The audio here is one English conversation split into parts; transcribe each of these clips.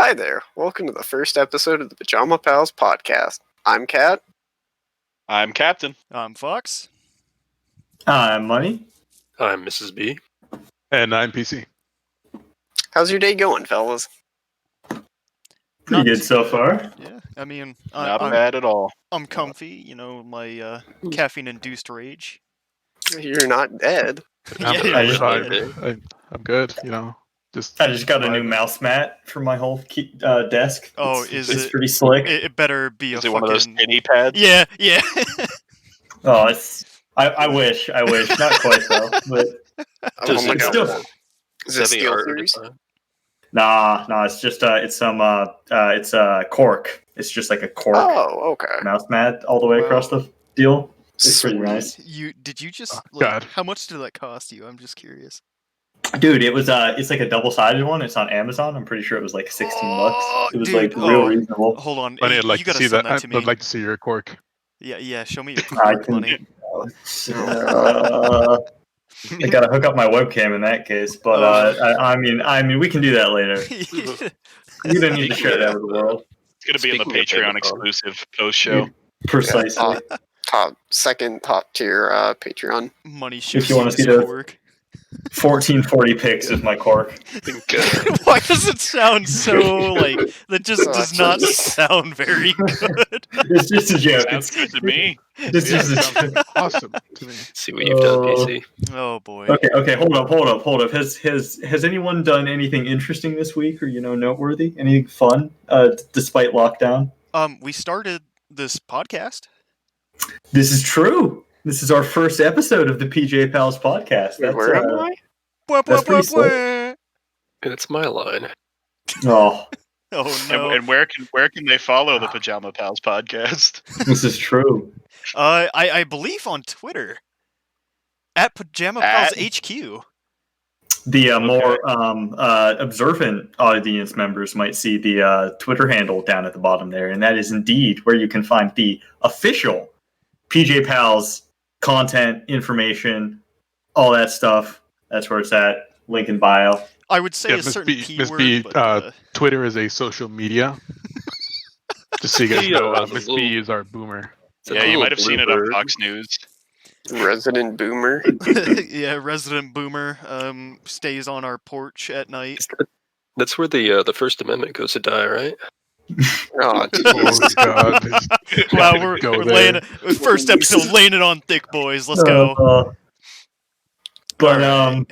Hi there. Welcome to the first episode of the Pajama Pals podcast. I'm Kat. I'm Captain. I'm Fox. I'm Money. I'm Mrs. B. And I'm PC. How's your day going, fellas? Pretty good so far. Yeah, I mean, Not I'm bad at all. I'm comfy. You know, my caffeine-induced rage. You're not dead. I'm good, you know. I just got a new mouse mat for my whole desk. Oh, it's pretty slick? It better be Is a it fucking... one of those skinny pads? Yeah. Oh, I wish. Not quite though. But Oh my god. still, Is it Steel Series? Nah. It's just it's cork. It's just like a cork Oh, okay. mouse mat all the way across the deal. It's pretty nice. Did you just God. how much did that cost you? I'm just curious. Dude, it was it's like a double-sided one. It's on Amazon. I'm pretty sure it was like $16. It was dude, real reasonable. Hold on. Money, I'd like you to gotta see send that. to me. I'd like to see your cork. Yeah. Show me your I cork can- money. I gotta hook up my webcam in that case, but I mean, we can do that later. You don't need to share that with the world. It's going to be in the Speaking of Patreon Amazon. exclusive post-show. Precisely. Second top tier Patreon. Money shows If you wanna see his the- work. 1440 pics is my cork. Why does it sound so like that? Just Oh, does not jeez. sound very good. It's just a joke. Sounds good to me. It's just a joke. Awesome to me. See what you've done, PC. Oh boy. Okay. Hold up. Has anyone done anything interesting this week, or noteworthy? Anything fun? Despite lockdown. We started this podcast. This is true. This is our first episode of the PJ Pals podcast. Where am I? That's pretty slick. That's my line. Oh, Oh no. And where can they follow the Pajama Pals podcast? this is true. I believe on Twitter at Pajama Pals HQ. The more observant audience members might see the Twitter handle down at the bottom there, and that is indeed where you can find the official PJ Pals content, information, all that stuff. That's where it's at. Link in bio. I would say a Miss certain B, keyword, but, Twitter is a social media. Just so you guys know, Yeah, Miss B is our boomer. It's a Yeah, you little might have seen it on blooper. Fox News. Resident Boomer. yeah, resident boomer stays on our porch at night. That's where the First Amendment goes to die, right? Oh, Oh jeez. God! Wow, Go we're there. laying it. First episode, laying it on thick, boys. Let's go. But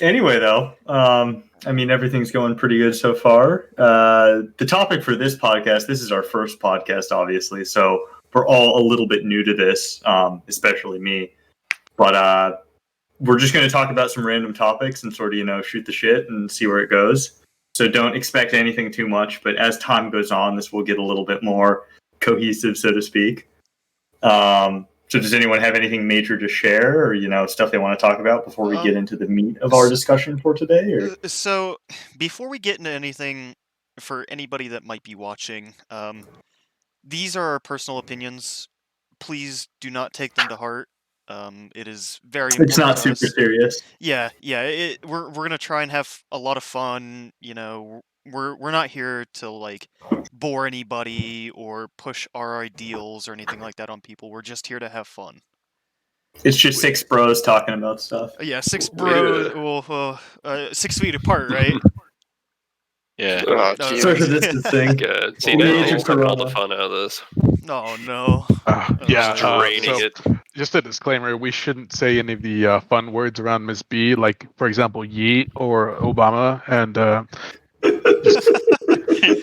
anyway, though, I mean, everything's going pretty good so far. The topic for this podcast, this is our first podcast, obviously, so we're all a little bit new to this, especially me. But we're just going to talk about some random topics and sort of, shoot the shit and see where it goes. So don't expect anything too much, but as time goes on, this will get a little bit more cohesive, so to speak. So does anyone have anything major to share or, stuff they want to talk about before we get into the meat of our discussion for today? Or? So, before we get into anything, for anybody that might be watching, these are our personal opinions. Please do not take them to heart. It is very important. It's not to super us. serious. Yeah. We're gonna try and have a lot of fun. We're not here to like bore anybody or push our ideals or anything like that on people. We're just here to have fun. It's just six bros talking about stuff. Yeah, 6 bros, 6 feet apart, right? Yeah. Oh, No, jeez. Social distancing. Good. See, We now need you're to taking all corona. the fun out of this. Oh no. Yeah, Draining so it. just a disclaimer: we shouldn't say any of the fun words around Miss B, like for example, yeet or Obama, and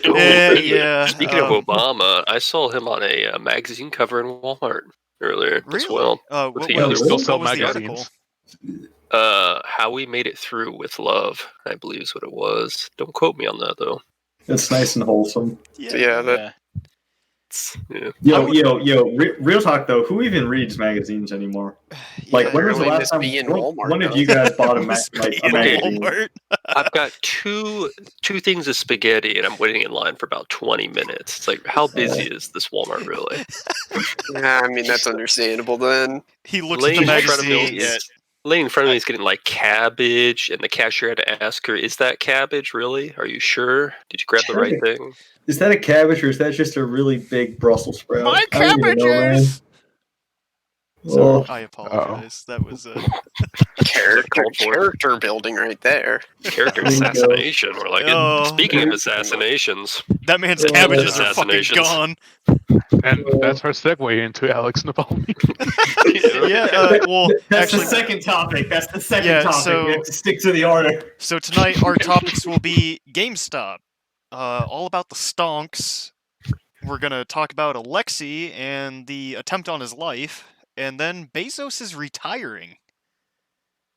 Yeah. Speaking of Obama, I saw him on a magazine cover in Walmart earlier as Really? well. What, With the what other was, still what sell was the magazines. article? How we made it through with love, I believe is what it was. Don't quote me on that though. It's nice and wholesome. Yeah, that Yeah. Real talk though. Who even reads magazines anymore? Like, Yeah, when was the really last Miss time B in one Walmart, of though. you guys bought a Miss B a in magazine? Walmart. I've got two things of spaghetti, and I'm waiting in line for about 20 minutes. It's like, how busy is this Walmart really? I mean, that's understandable then. He looks at the Laying magazine. treadmills. lady in front of me is getting like cabbage, and the cashier had to ask her, "Is that cabbage really? Are you sure? Did you grab the right thing?" Is that a cabbage or is that just a really big Brussels sprout? My I don't even know, man. cabbages! Sorry, Oh. I apologize. That was Character building right there. Character There you go. assassination. We're like, Oh. speaking of assassinations, that man's Oh. cabbages are fucking Assassinations. gone. And that's our segue into Alex Navalny. Well, That's actually, the second topic. That's the second Yeah, topic. so- We have to stick to the order. so tonight our topics will be GameStop, all about the stonks. We're gonna talk about Alexei and the attempt on his life, and then Bezos is retiring.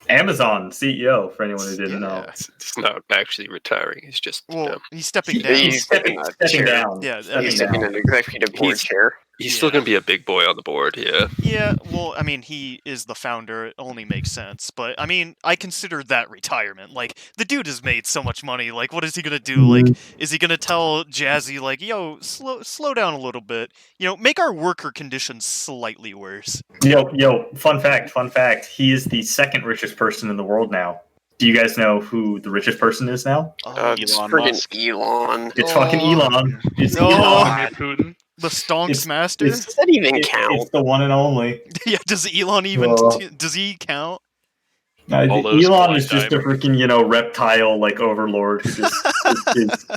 Amazon CEO, for anyone who didn't know. Yeah. it's not actually retiring. He's just Well, he's stepping He- down. he's stepping stepping down. Yeah, Stepping He's down. taking an executive board He's- chair. he's still going to be a big boy on the board. Yeah. Yeah, well, I mean, he is the founder. It only makes sense. But, I mean, I consider that retirement. Like, the dude has made so much money. Like, what is he going to do? Like, is he going to tell Jazzy, like, yo, slow down a little bit? You know, make our worker conditions slightly worse. Yo, fun fact. He is the second richest person in the world now. Do you guys know who the richest person is now? It's Elon friggin' Musk. Elon. It's fucking Oh. Elon. It's Oh. Elon. Putin. The Stonks It's- Master? Does that even It's count? the one and only. Yeah, does Elon even... Well. does he count? All those Elon blind is just a diamond. freaking, reptile like overlord who just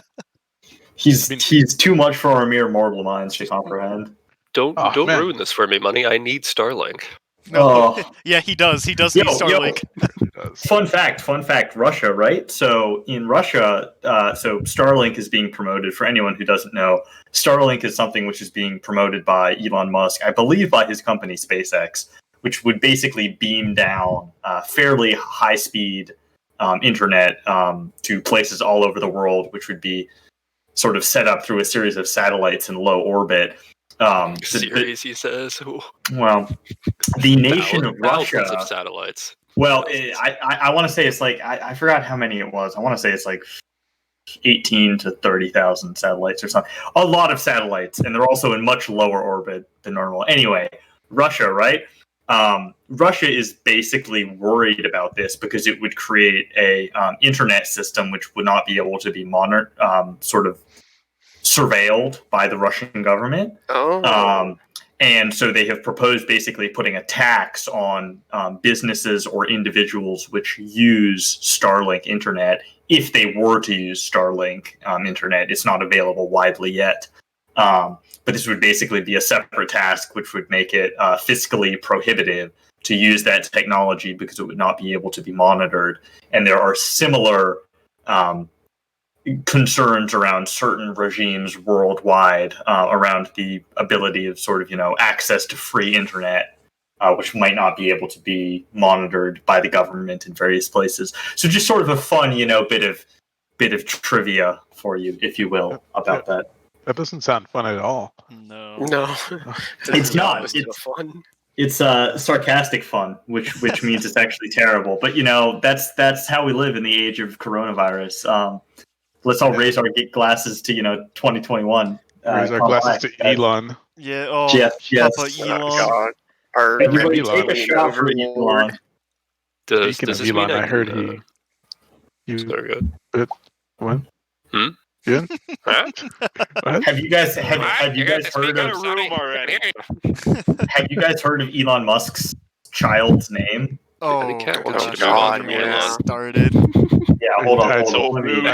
he's too much for our mere mortal minds to comprehend. Don't Oh, man. ruin this for me, money. I need Starlink. No. Oh. Yeah, he does. He does Yo, need Starlink. He does. Fun fact, Russia, right? So in Russia, so Starlink is being promoted. For anyone who doesn't know, Starlink is something which is being promoted by Elon Musk, I believe by his company SpaceX, which would basically beam down fairly high-speed internet to places all over the world, which would be sort of set up through a series of satellites in low orbit. Series, he says. Ooh. Well, the nation of Thousands Russia. of satellites. Well, I want to say it's like I forgot how many it was. I want to say it's like 18 to 30,000 satellites or something. A lot of satellites, and they're also in much lower orbit than normal. Anyway, Russia, right? Russia is basically worried about this because it would create a internet system which would not be able to be sort of surveilled by the Russian government. Oh. And so they have proposed basically putting a tax on businesses or individuals which use Starlink internet. If they were to use Starlink internet, it's not available widely yet. But this would basically be a separate task, which would make it fiscally prohibitive to use that technology because it would not be able to be monitored. And there are similar concerns around certain regimes worldwide around the ability of sort of, access to free internet, which might not be able to be monitored by the government in various places. So just sort of a fun, bit of trivia for you, if you will, about that. That doesn't sound fun at all. No. No. It's not. It's fun. It's sarcastic fun, which means it's actually terrible. But that's how we live in the age of coronavirus. Let's all raise our glasses to 2021. Raise our glasses to Elon. Yeah, oh, Yes. Papa Oh, Elon. God. Our Everybody Elon. take a shot for Elon. Does Speaking this of mean Elon, I heard can, he. Sorry, good. What? Hmm? Yeah. Huh? What? Have you guys have you guys heard of have you guys heard of Elon Musk's child's name? Oh, think cat gosh, wants to go God, on, yeah. yeah. Started. Yeah, hold on. That's Let me-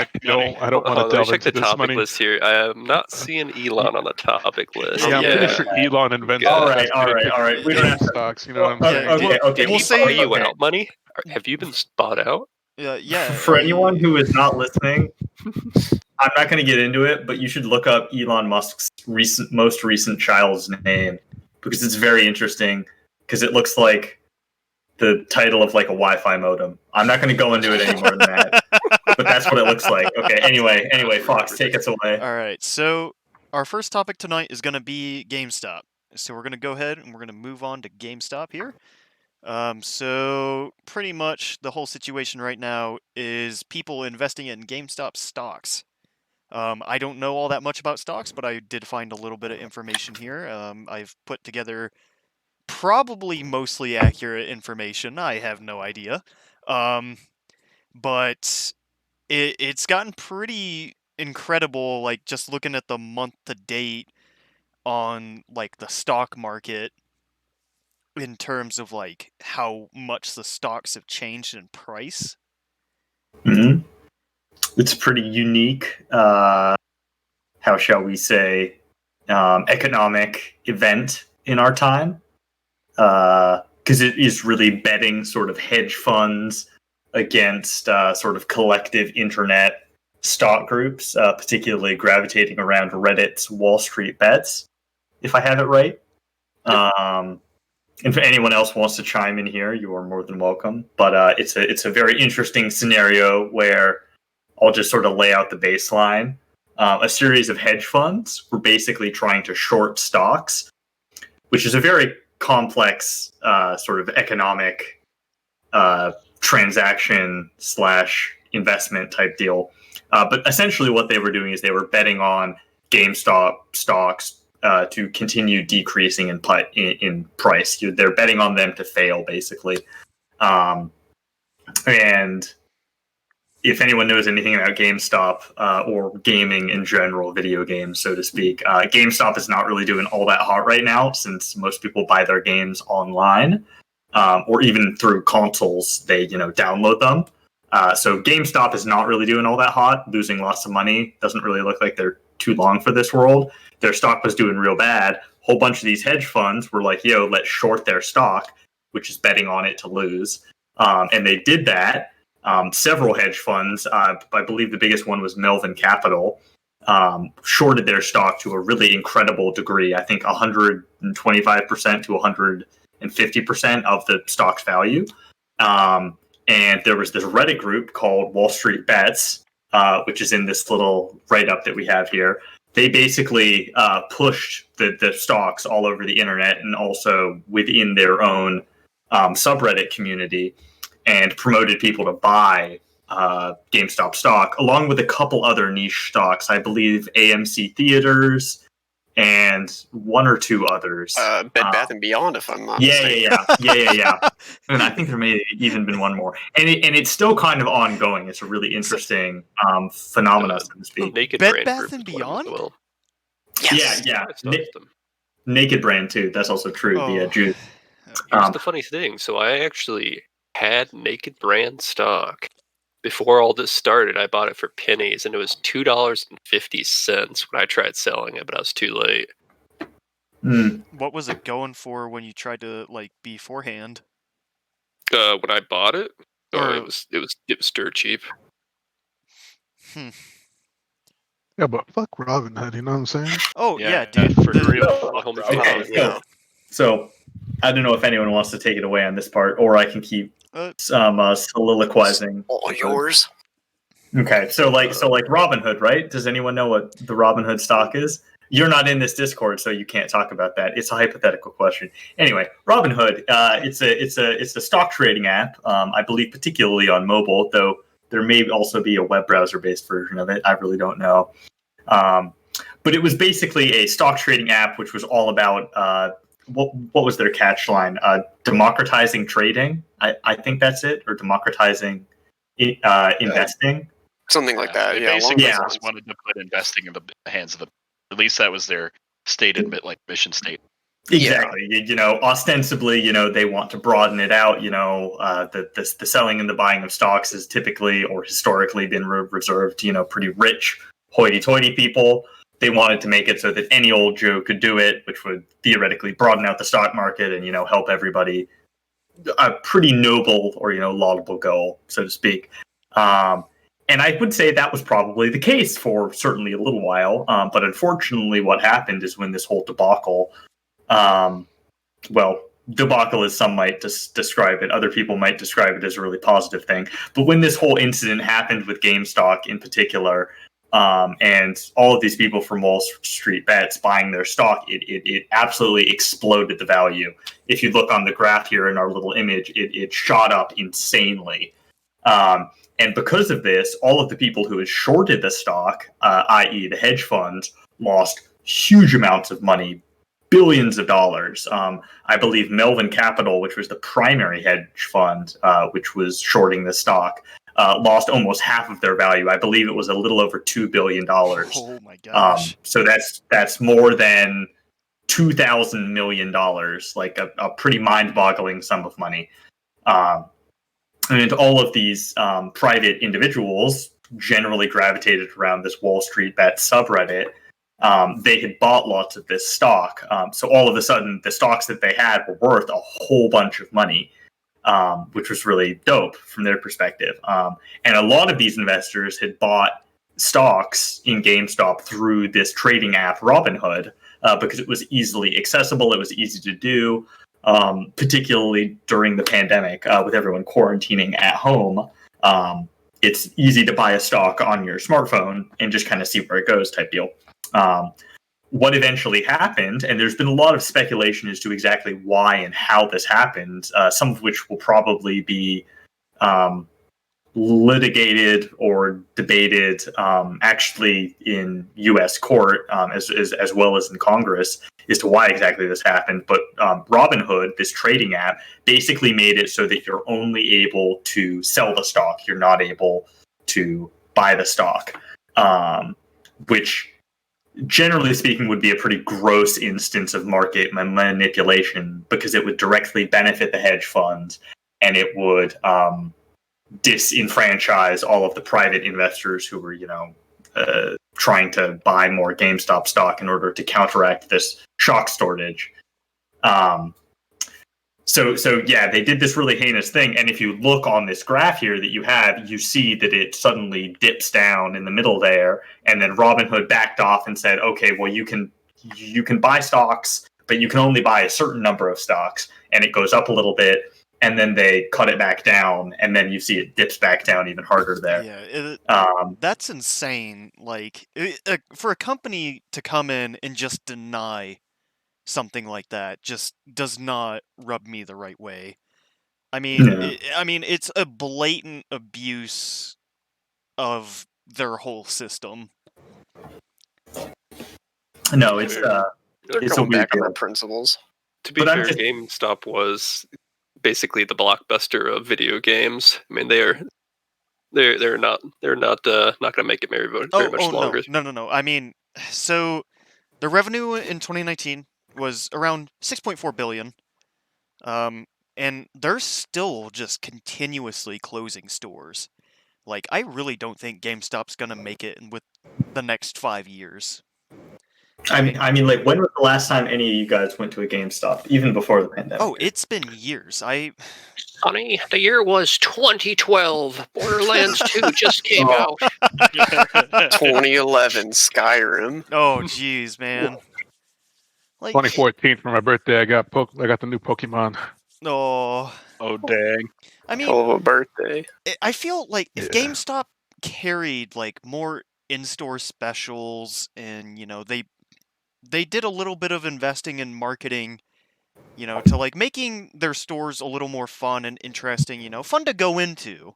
I don't want to Let me delve check the into this topic money. list here. I am not seeing Elon on the topic list. Yeah, I'm Yeah. pretty sure Elon invented. All right, all right. We don't have to- stocks. You know what I'm saying? Okay. Did We'll he say- buy you okay. out money? Have you been bought out? Yeah. For anyone who is not listening, I'm not going to get into it, but you should look up Elon Musk's most recent child's name because it's very interesting because it looks like the title of like a Wi-Fi modem. I'm not going to go into it any more than that, but that's what it looks like. Okay. Anyway, Fox, take us away. All right. So our first topic tonight is going to be GameStop. So we're going to go ahead and we're going to move on to GameStop here. So pretty much the whole situation right now is people investing in GameStop stocks. I don't know all that much about stocks, but I did find a little bit of information here. I've put together probably mostly accurate information. I have no idea. But it's gotten pretty incredible, like, just looking at the month to date on, like, the stock market in terms of, like, how much the stocks have changed in price. Hmm. It's pretty unique, how shall we say, economic event in our time. Because it is really betting sort of hedge funds against sort of collective internet stock groups, particularly gravitating around Reddit's Wall Street Bets, if I have it right. And if anyone else wants to chime in here, you are more than welcome. But it's a very interesting scenario where I'll just sort of lay out the baseline. A series of hedge funds were basically trying to short stocks, which is a very complex sort of economic transaction / investment type deal. But essentially what they were doing is they were betting on GameStop stocks to continue decreasing in price. They're betting on them to fail, basically. And if anyone knows anything about GameStop or gaming in general, video games, so to speak, GameStop is not really doing all that hot right now, since most people buy their games online or even through consoles. They download them. So GameStop is not really doing all that hot, losing lots of money. Doesn't really look like they're too long for this world. Their stock was doing real bad. Whole bunch of these hedge funds were like, "Yo, let's short their stock," which is betting on it to lose. And they did that. Several hedge funds, I believe the biggest one was Melvin Capital, shorted their stock to a really incredible degree. I think 125% to 150% of the stock's value. And there was this Reddit group called Wall Street Bets, which is in this little write-up that we have here. They basically pushed the stocks all over the internet and also within their own subreddit community, and promoted people to buy GameStop stock, along with a couple other niche stocks. I believe AMC Theaters and one or two others. Bed Bath and Beyond, if I'm not yeah, mistaken. yeah. And I think there may have even been one more. And it's still kind of ongoing. It's a really interesting phenomenon, so to speak. Naked Bed Brand Bath Group and is one as Beyond? well. Yes. Yeah. I started them. Naked Brand too. That's also true. Oh. The juice. Here's the funny thing. So I actually had Naked Brand stock before all this started. I bought it for pennies, and it was $2.50 when I tried selling it, but I was too late. What was it going for when you tried to, like, beforehand? When I bought it, Or- it was dirt cheap. Yeah, but fuck Robinhood, you know what I'm saying? Oh Yeah, yeah, dude. for real. My homie Okay, Bezos. so I don't know if anyone wants to take it away on this part, or I can keep soliloquizing. All yours. Okay, so like Robinhood, right? Does anyone know what the Robinhood stock is? You're not in this Discord, so you can't talk about that. It's a hypothetical question. Anyway, Robinhood, it's a stock trading app. I believe particularly on mobile, though there may also be a web browser based version of it. I really don't know. But it was basically a stock trading app, which was all about what was their catch line? Democratizing trading. I think that's it, or democratizing investing. Something like that. They Yeah. basically Yeah. just wanted to put investing in the hands of the. At least that was their stated mission statement. Exactly. Ostensibly, they want to broaden it out. The selling and the buying of stocks has typically or historically been reserved to, pretty rich, hoity-toity people. They wanted to make it so that any old Joe could do it, which would theoretically broaden out the stock market and, help everybody. A pretty noble or, laudable goal, so to speak. And I would say that was probably the case for certainly a little while. But unfortunately, what happened is when this whole debacle, debacle as some might describe it, other people might describe it as a really positive thing. But when this whole incident happened with GameStop in particular, and all of these people from Wall Street Bets buying their stock, it absolutely exploded the value. If you look on the graph here in our little image, it shot up insanely. And because of this, all of the people who had shorted the stock, i.e. the hedge funds, lost huge amounts of money, billions of dollars. I believe Melvin Capital, which was the primary hedge fund, which was shorting the stock, lost almost half of their value. I believe it was a little over $2 billion. Oh my gosh. So that's more than $2,000 million, like a pretty mind-boggling sum of money. And all of these private individuals generally gravitated around this Wall Street Bets subreddit. They had bought lots of this stock. So all of a sudden, the stocks that they had were worth a whole bunch of money, which was really dope from their perspective. And a lot of these investors had bought stocks in GameStop through this trading app, Robinhood, because it was easily accessible. It was easy to do, particularly during the pandemic with everyone quarantining at home. It's easy to buy a stock on your smartphone and just kind of see where it goes type deal. What eventually happened, and there's been a lot of speculation as to exactly why and how this happened, some of which will probably be litigated or debated actually in U.S. court as well as in Congress as to why exactly this happened. But Robinhood, this trading app, basically made it so that you're only able to sell the stock. You're not able to buy the stock, which generally speaking would be a pretty gross instance of market manipulation, because it would directly benefit the hedge funds and it would disenfranchise all of the private investors who were, trying to buy more GameStop stock in order to counteract this shock shortage. So yeah, they did this really heinous thing. And if you look on this graph here that you have, you see that it suddenly dips down in the middle there. And then Robinhood backed off and said, okay, well, you can buy stocks, but you can only buy a certain number of stocks. And it goes up a little bit. And then they cut it back down, and then you see it dips back down even harder there. Yeah, that's insane. Like, for a company to come in and just deny something like that just does not rub me the right way. I mean, it's a blatant abuse of their whole system. No, it's They're it's going a weird back on their deal. principles. To be But I'm fair, just- GameStop was basically the Blockbuster of video games. I mean, they're not going to make it very much longer. No. I mean, so the revenue in 2019 was around 6.4 billion. And they're still just continuously closing stores. Like, I really don't think GameStop's gonna make it with the next 5 years. I mean, like, when was the last time any of you guys went to a GameStop, even before the pandemic? Oh, it's been years. Honey, the year was 2012. Borderlands 2 just came out. 2011 Skyrim. Oh, jeez, man. Like, 2014 for my birthday, I got the new Pokemon. oh, dang. I mean, Hell of a birthday. I feel like if Yeah. GameStop carried like more in-store specials, and they did a little bit of investing in marketing, to like making their stores a little more fun and interesting, fun to go into.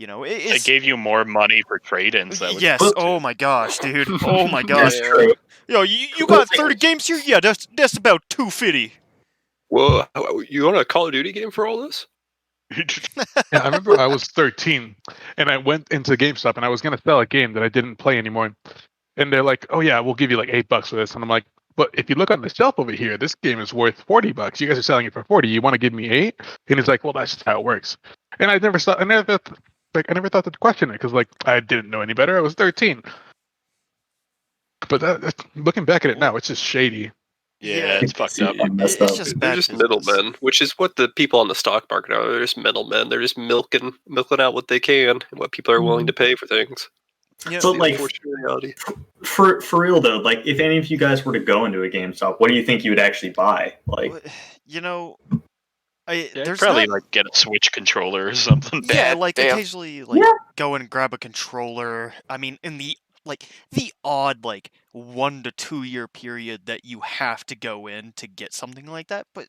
They It's gave you more money for trade-ins. That was yes. good, Oh too. my gosh, dude. Oh my gosh. Yeah. true. You got 30 games here? Yeah, that's about 250. Whoa, you want a Call of Duty game for all this? Yeah, I remember I was 13, and I went into GameStop, and I was gonna sell a game that I didn't play anymore. And they're like, "Oh yeah, we'll give you like $8 for this." And I'm like, "But if you look on the shelf over here, this game is worth $40. You guys are selling it for 40. You want to give me 8?" And he's like, "Well, that's just how it works." And I never thought to question it, because like I didn't know any better. I was 13. But looking back at it now, it's just shady. Yeah, it's fucked up. Messed It's up. just They're bad just business. middlemen, which is what the people on the stock market are. They're just middlemen. They're just milking out what they can and what people are willing to pay for things. Yeah, So, The like, unfortunate reality. for real though, like, if any of you guys were to go into a GameStop, what do you think you would actually buy? Like, there's Probably not, like get a Switch controller or something. yeah, Bad like damn. occasionally like Yeah. go and grab a controller. I mean, in the odd 1 to 2 year period that you have to go in to get something like that, but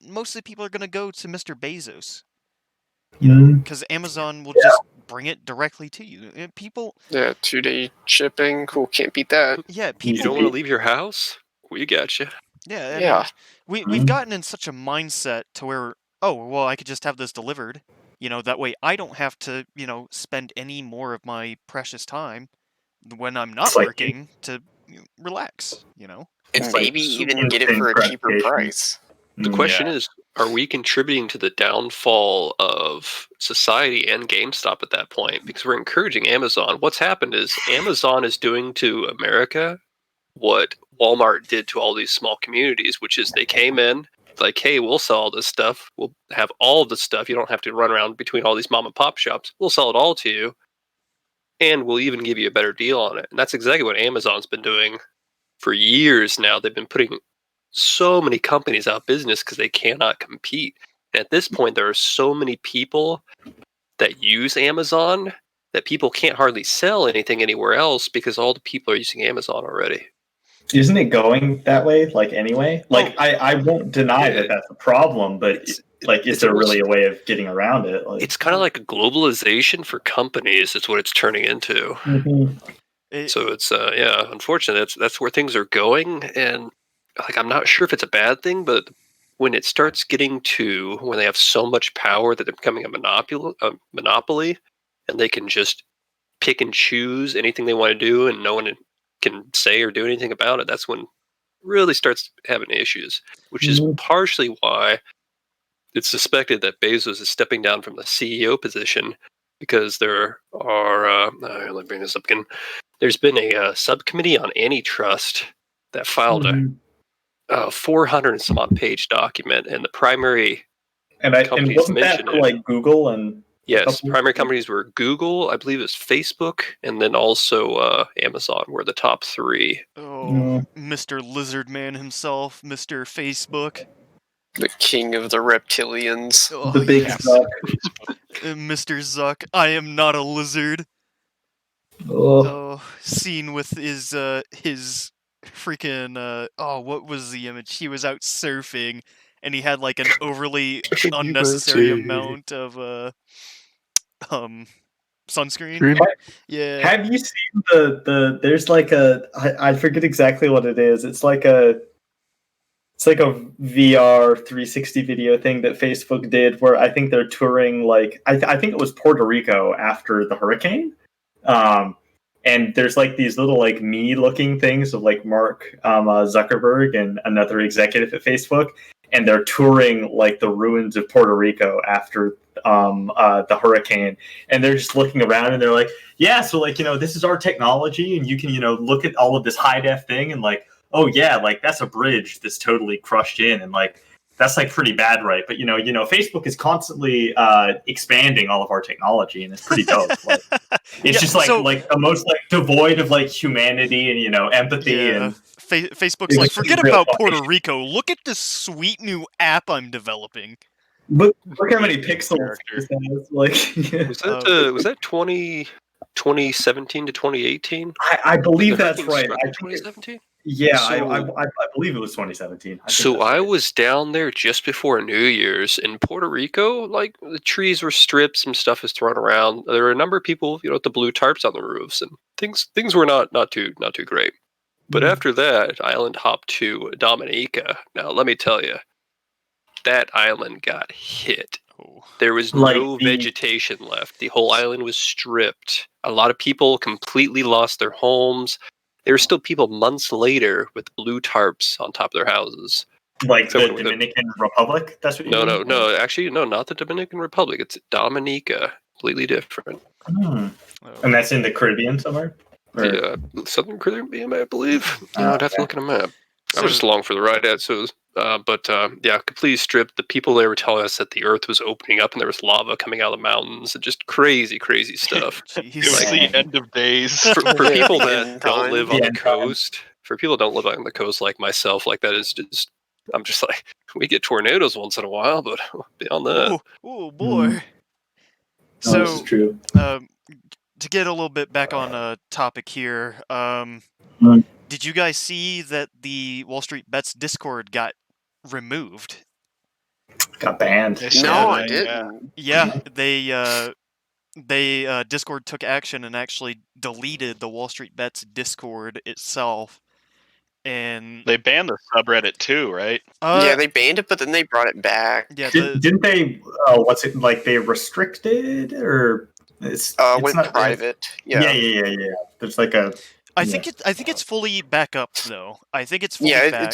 most of the people are gonna go to Mr. Bezos, because Amazon will just bring it directly to you. People, Yeah, 2-day shipping. Cool, can't beat that. yeah, You people. don't want to leave your house? We got you. Yeah, I Yeah. mean, we've gotten in such a mindset to where, oh, well, I could just have this delivered. That way I don't have to, spend any more of my precious time when I'm not It's like working to relax. And It's like maybe even get it instant for a cheaper gratification. price. The question is, are we contributing to the downfall of society and GameStop at that point? Because we're encouraging Amazon. What's happened is Amazon is doing to America what Walmart did to all these small communities, which is they came in like, hey, we'll sell all this stuff. We'll have all of the stuff. You don't have to run around between all these mom and pop shops. We'll sell it all to you. And we'll even give you a better deal on it. And that's exactly what Amazon's been doing for years now. They've been putting so many companies out of business because they cannot compete. And at this point, there are so many people that use Amazon that people can't hardly sell anything anywhere else because all the people are using Amazon already. Isn't it going that way? Like anyway, like I won't deny that that's a problem, but is there really a way of getting around it? Like, it's kind of like a globalization for companies. Is what it's turning into. So it's unfortunately that's where things are going, and like I'm not sure if it's a bad thing, but when it starts getting to when they have so much power that they're becoming a monopoly, and they can just pick and choose anything they want to do, and no one can say or do anything about it. That's when it really starts having issues, which is partially why it's suspected that Bezos is stepping down from the CEO position because there are. Let me bring this up again. There's been a subcommittee on antitrust that filed a 400 and some odd page document, and the primary and wasn't that for like Google and yes, primary companies were Google, I believe it was Facebook, and then also Amazon were the top three. Oh, Mr. Lizard Man himself, Mr. Facebook. The king of the reptilians. Oh, the big Zuck. Mr. Zuck, I am not a lizard. Seen with his freaking what was the image? He was out surfing and he had like an overly unnecessary amount of sunscreen. Yeah. Have you seen the there's like I forget exactly what it is. It's like a VR 360 video thing that Facebook did where I think they're touring like I think it was Puerto Rico after the hurricane. And there's like these little like me looking things of like Mark Zuckerberg and another executive at Facebook, and they're touring like the ruins of Puerto Rico after the hurricane, and they're just looking around and they're like, yeah, so like this is our technology, and you can look at all of this high def thing, and like, oh yeah, like that's a bridge that's totally crushed in, and like that's like pretty bad, right? But Facebook is constantly expanding all of our technology, and it's pretty dope. Like, it's just like the most like devoid of like humanity and empathy and Facebook's like, forget about Puerto Rico. Look at this sweet new app I'm developing. Look how many pixels this has. Like, was that 2017 to 2018? I believe that's right. 2017. Yeah, so, I believe it was 2017. I was down there just before New Year's in Puerto Rico. Like the trees were stripped, some stuff is thrown around. There were a number of people, with the blue tarps on the roofs, and things were not too great. But after that, island hopped to Dominica. Now, let me tell you, that island got hit. There was no vegetation left. The whole island was stripped. A lot of people completely lost their homes. There were still people months later with blue tarps on top of their houses. Like the Dominican Republic? That's what you mean? No. Actually, no, not the Dominican Republic. It's Dominica. Completely different. And that's in the Caribbean somewhere? Yeah, Southern Caribbean, I believe. I'd have to look at a map. I was just along for the ride. Completely stripped. The people there were telling us that the earth was opening up and there was lava coming out of the mountains and just crazy stuff. It was the end of days. For people that don't live on the coast, for people that don't live on the coast like myself, like that is just, I'm just like, we get tornadoes once in a while, but beyond that. Oh boy. So, this is true. To get a little bit back on topic here, did you guys see that the Wall Street Bets Discord got removed? Got banned. No, I didn't. Yeah, they Discord took action and actually deleted the Wall Street Bets Discord itself. And They banned the subreddit too, right? Yeah, they banned it, but then they brought it back. yeah, Didn't they? What's it like? They restricted or it's Went not private. Yeah. Yeah. There's like a. I think it's fully back up though. I think it's fully Yeah, back.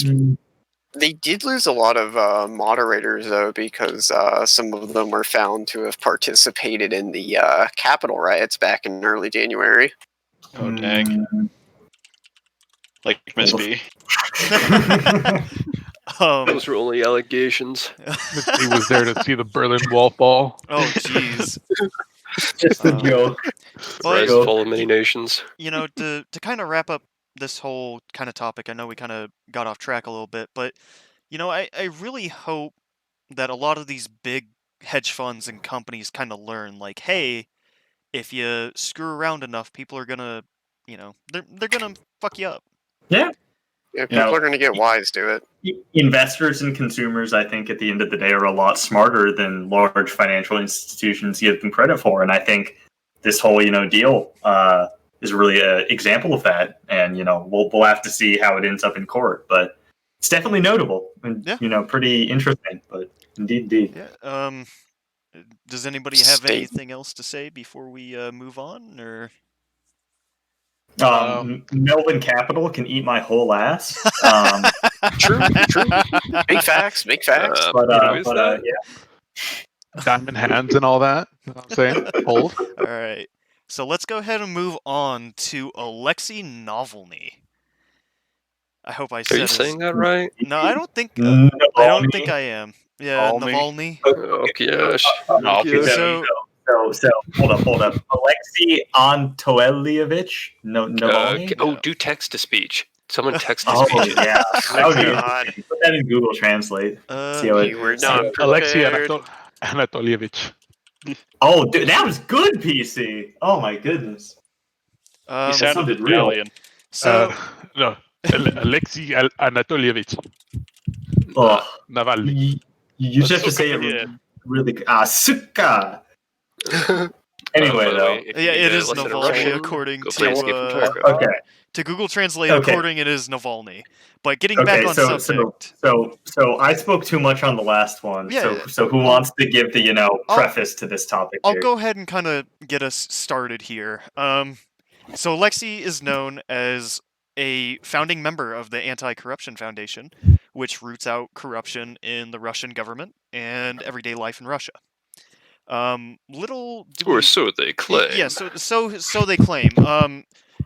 They did lose a lot of moderators though, because some of them were found to have participated in the Capitol riots back in early January. Oh dang! Like Miss B. Those were only allegations. He was there to see the Berlin Wall fall. Oh, jeez. Just a joke. But, Rise and fall of many nations. To kind of wrap up this whole kind of topic, I know we kind of got off track a little bit, but, I really hope that a lot of these big hedge funds and companies kind of learn, like, hey, if you screw around enough, people are gonna, they're gonna fuck you up. Yeah, people are going to get wise to it. Investors and consumers, I think, at the end of the day, are a lot smarter than large financial institutions give them credit for, and I think this whole deal is really an example of that. And we'll have to see how it ends up in court, but it's definitely notable and pretty interesting. But indeed. Yeah. Does anybody have anything else to say before we move on, or? Melbourne Capital can eat my whole ass. True. Big facts. Yeah. Diamond hands and all that. You know what I'm saying? Hold. All right. So let's go ahead and move on to Alexei Navalny. I hope I said. Are you saying that right? No, I don't think. Navalny. I don't think I am. Yeah, Navalny. Navalny. Oh gosh. So hold up. Alexei Anatolievich Navalny. Do text to speech. Someone text to Oh speech. yeah. Oh, God. Put that in Google Translate. See how You were not Alexei prepared. Anatolievich. Oh, dude, that was good, PC. Oh my goodness. He sounded sounded real. Italian. So No, Alexei Anatolievich Oh, Navalny. you just have to say it really. Suka. Anyway, By the though. way, if you yeah, need it to is listen to Navalny Russian, according go play Escape from to Tarkov. Okay. to Google Translate. Okay. According, it is Navalny. But getting back on subject. So I spoke too much on the last one. Yeah. So who wants to give the preface to this topic? I'll here? go ahead and kind of get us started here. So Alexei is known as a founding member of the Anti-Corruption Foundation, which roots out corruption in the Russian government and everyday life in Russia. Or so they claim. Yeah, so they claim.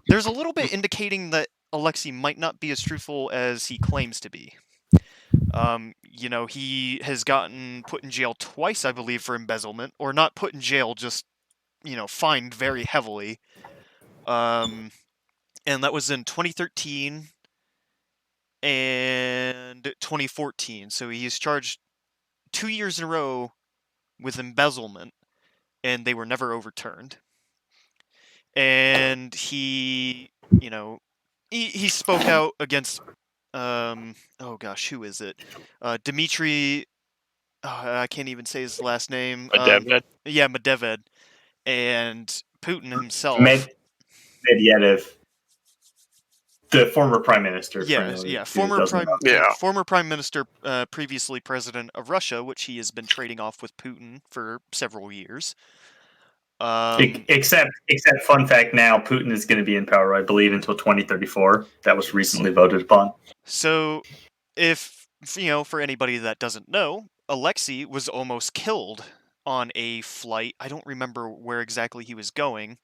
There's a little bit indicating that Alexei might not be as truthful as he claims to be. He has gotten put in jail twice, I believe, for embezzlement, or not put in jail, just fined very heavily. And that was in 2013 and 2014. So he is charged 2 years in a row with embezzlement, and they were never overturned. And he spoke out against oh gosh, who is it? Dmitry. I can't even say his last name. Medvedev. Yeah, Medvedev, and Putin himself. Medvedev, the former prime minister. Former prime minister, previously president of Russia, which he has been trading off with Putin for several years. Except fun fact, now Putin is going to be in power, I believe, until 2034. That was recently voted upon. So, if for anybody that doesn't know, Alexei was almost killed on a flight. I don't remember where exactly he was going.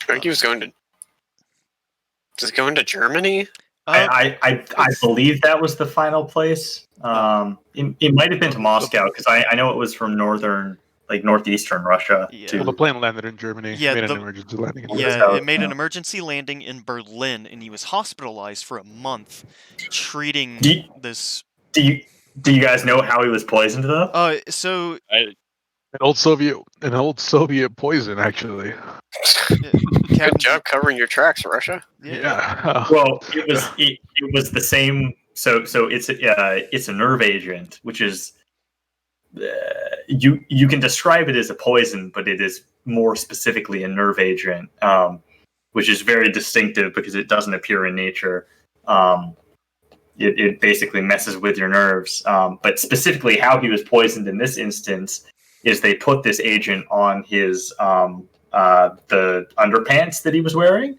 I think he was going to. Was he going to Germany? I believe that was the final place. It might have been to Moscow, because I know it was from northeastern Russia. Yeah. Well, the plane landed in Germany. Yeah, made an emergency landing. It made an emergency landing in Berlin, and he was hospitalized for a month, treating this. Do you guys know how he was poisoned, though? So An old Soviet poison, actually. Good job covering your tracks, Russia. Yeah. Well, it was the same. So it's a nerve agent, which is you can describe it as a poison, but it is more specifically a nerve agent, which is very distinctive because it doesn't appear in nature. it basically messes with your nerves. But specifically, how he was poisoned in this instance is they put this agent on his the underpants that he was wearing.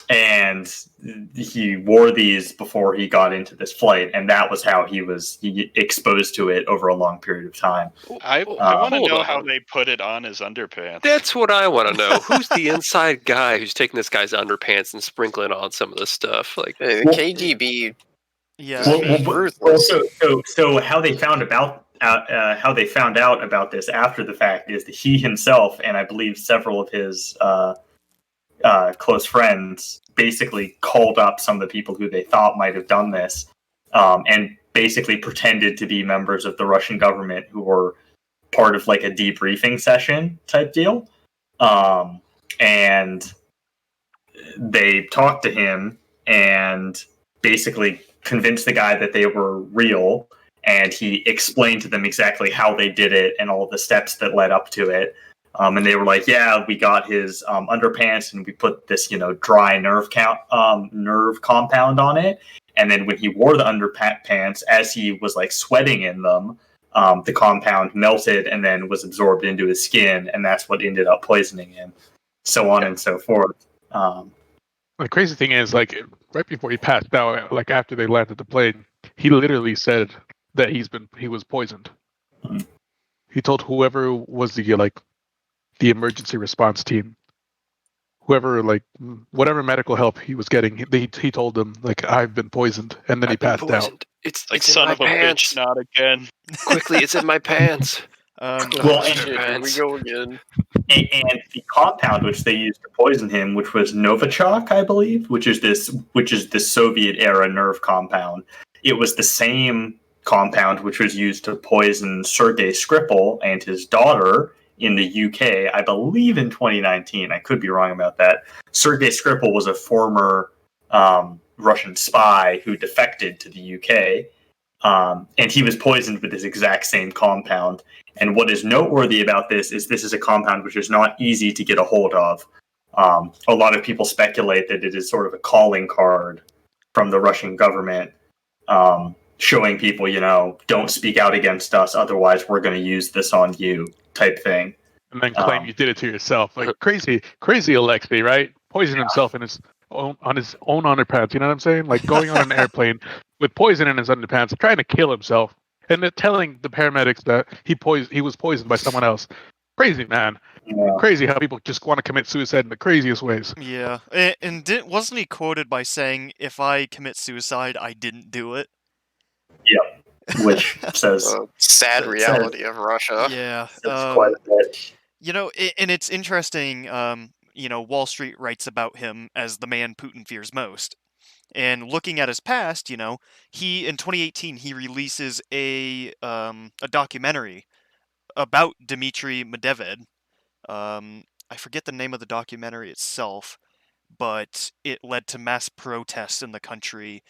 And he wore these before he got into this flight, and that was how he exposed to it over a long period of time. I want to hold know on. how they put it on his underpants. That's what I want to know. Who's the inside guy who's taking this guy's underpants and sprinkling on some of this stuff? Like, The KGB. Yeah, Well, I mean, ruthless. so how they found out about this after the fact is that he himself and I believe several of his close friends basically called up some of the people who they thought might have done this, and basically pretended to be members of the Russian government who were part of like a debriefing session type deal, and they talked to him and basically convinced the guy that they were real, and he explained to them exactly how they did it and all the steps that led up to it. And they were like, "Yeah, we got his underpants, and we put this, dry nerve compound on it. And then when he wore the underpants, as he was like sweating in them, the compound melted and then was absorbed into his skin, and that's what ended up poisoning him, so on and so forth." The crazy thing is, like, right before he passed out, like after they landed the plane, he literally said that he was poisoned. Mm-hmm. He told whoever was the emergency response team, whoever, like, whatever medical help he was getting, he told them, like, I've been poisoned, and then he passed out. It's Like, it's son in of my a pants. bitch, not again. Quickly, it's in my pants. Well, Here we go again. And the compound which they used to poison him, which was Novichok, I believe, which is the Soviet era nerve compound. It was the same compound which was used to poison Sergei Skripal and his daughter in the UK, I believe in 2019. I could be wrong about that. Sergei Skripal was a former Russian spy who defected to the UK, and he was poisoned with this exact same compound. And what is noteworthy about this is a compound which is not easy to get a hold of. A lot of people speculate that it is sort of a calling card from the Russian government, showing people, don't speak out against us, otherwise we're going to use this on you, type thing. And then claim you did it to yourself. Like, crazy Alexei, right? Poison himself on his own underpants, you know what I'm saying? Like, going on an airplane with poison in his underpants, trying to kill himself, and then telling the paramedics that he was poisoned by someone else. Crazy, man. Yeah. Crazy how people just want to commit suicide in the craziest ways. yeah, and wasn't he quoted by saying, "If I commit suicide, I didn't do it"? Which says Sad Says- reality of Russia. Yeah, quite a bit. and it's interesting. Wall Street writes about him as the man Putin fears most. And looking at his past, he in 2018 he releases a documentary about Dmitry Medvedev. I forget the name of the documentary itself, but it led to mass protests in the country.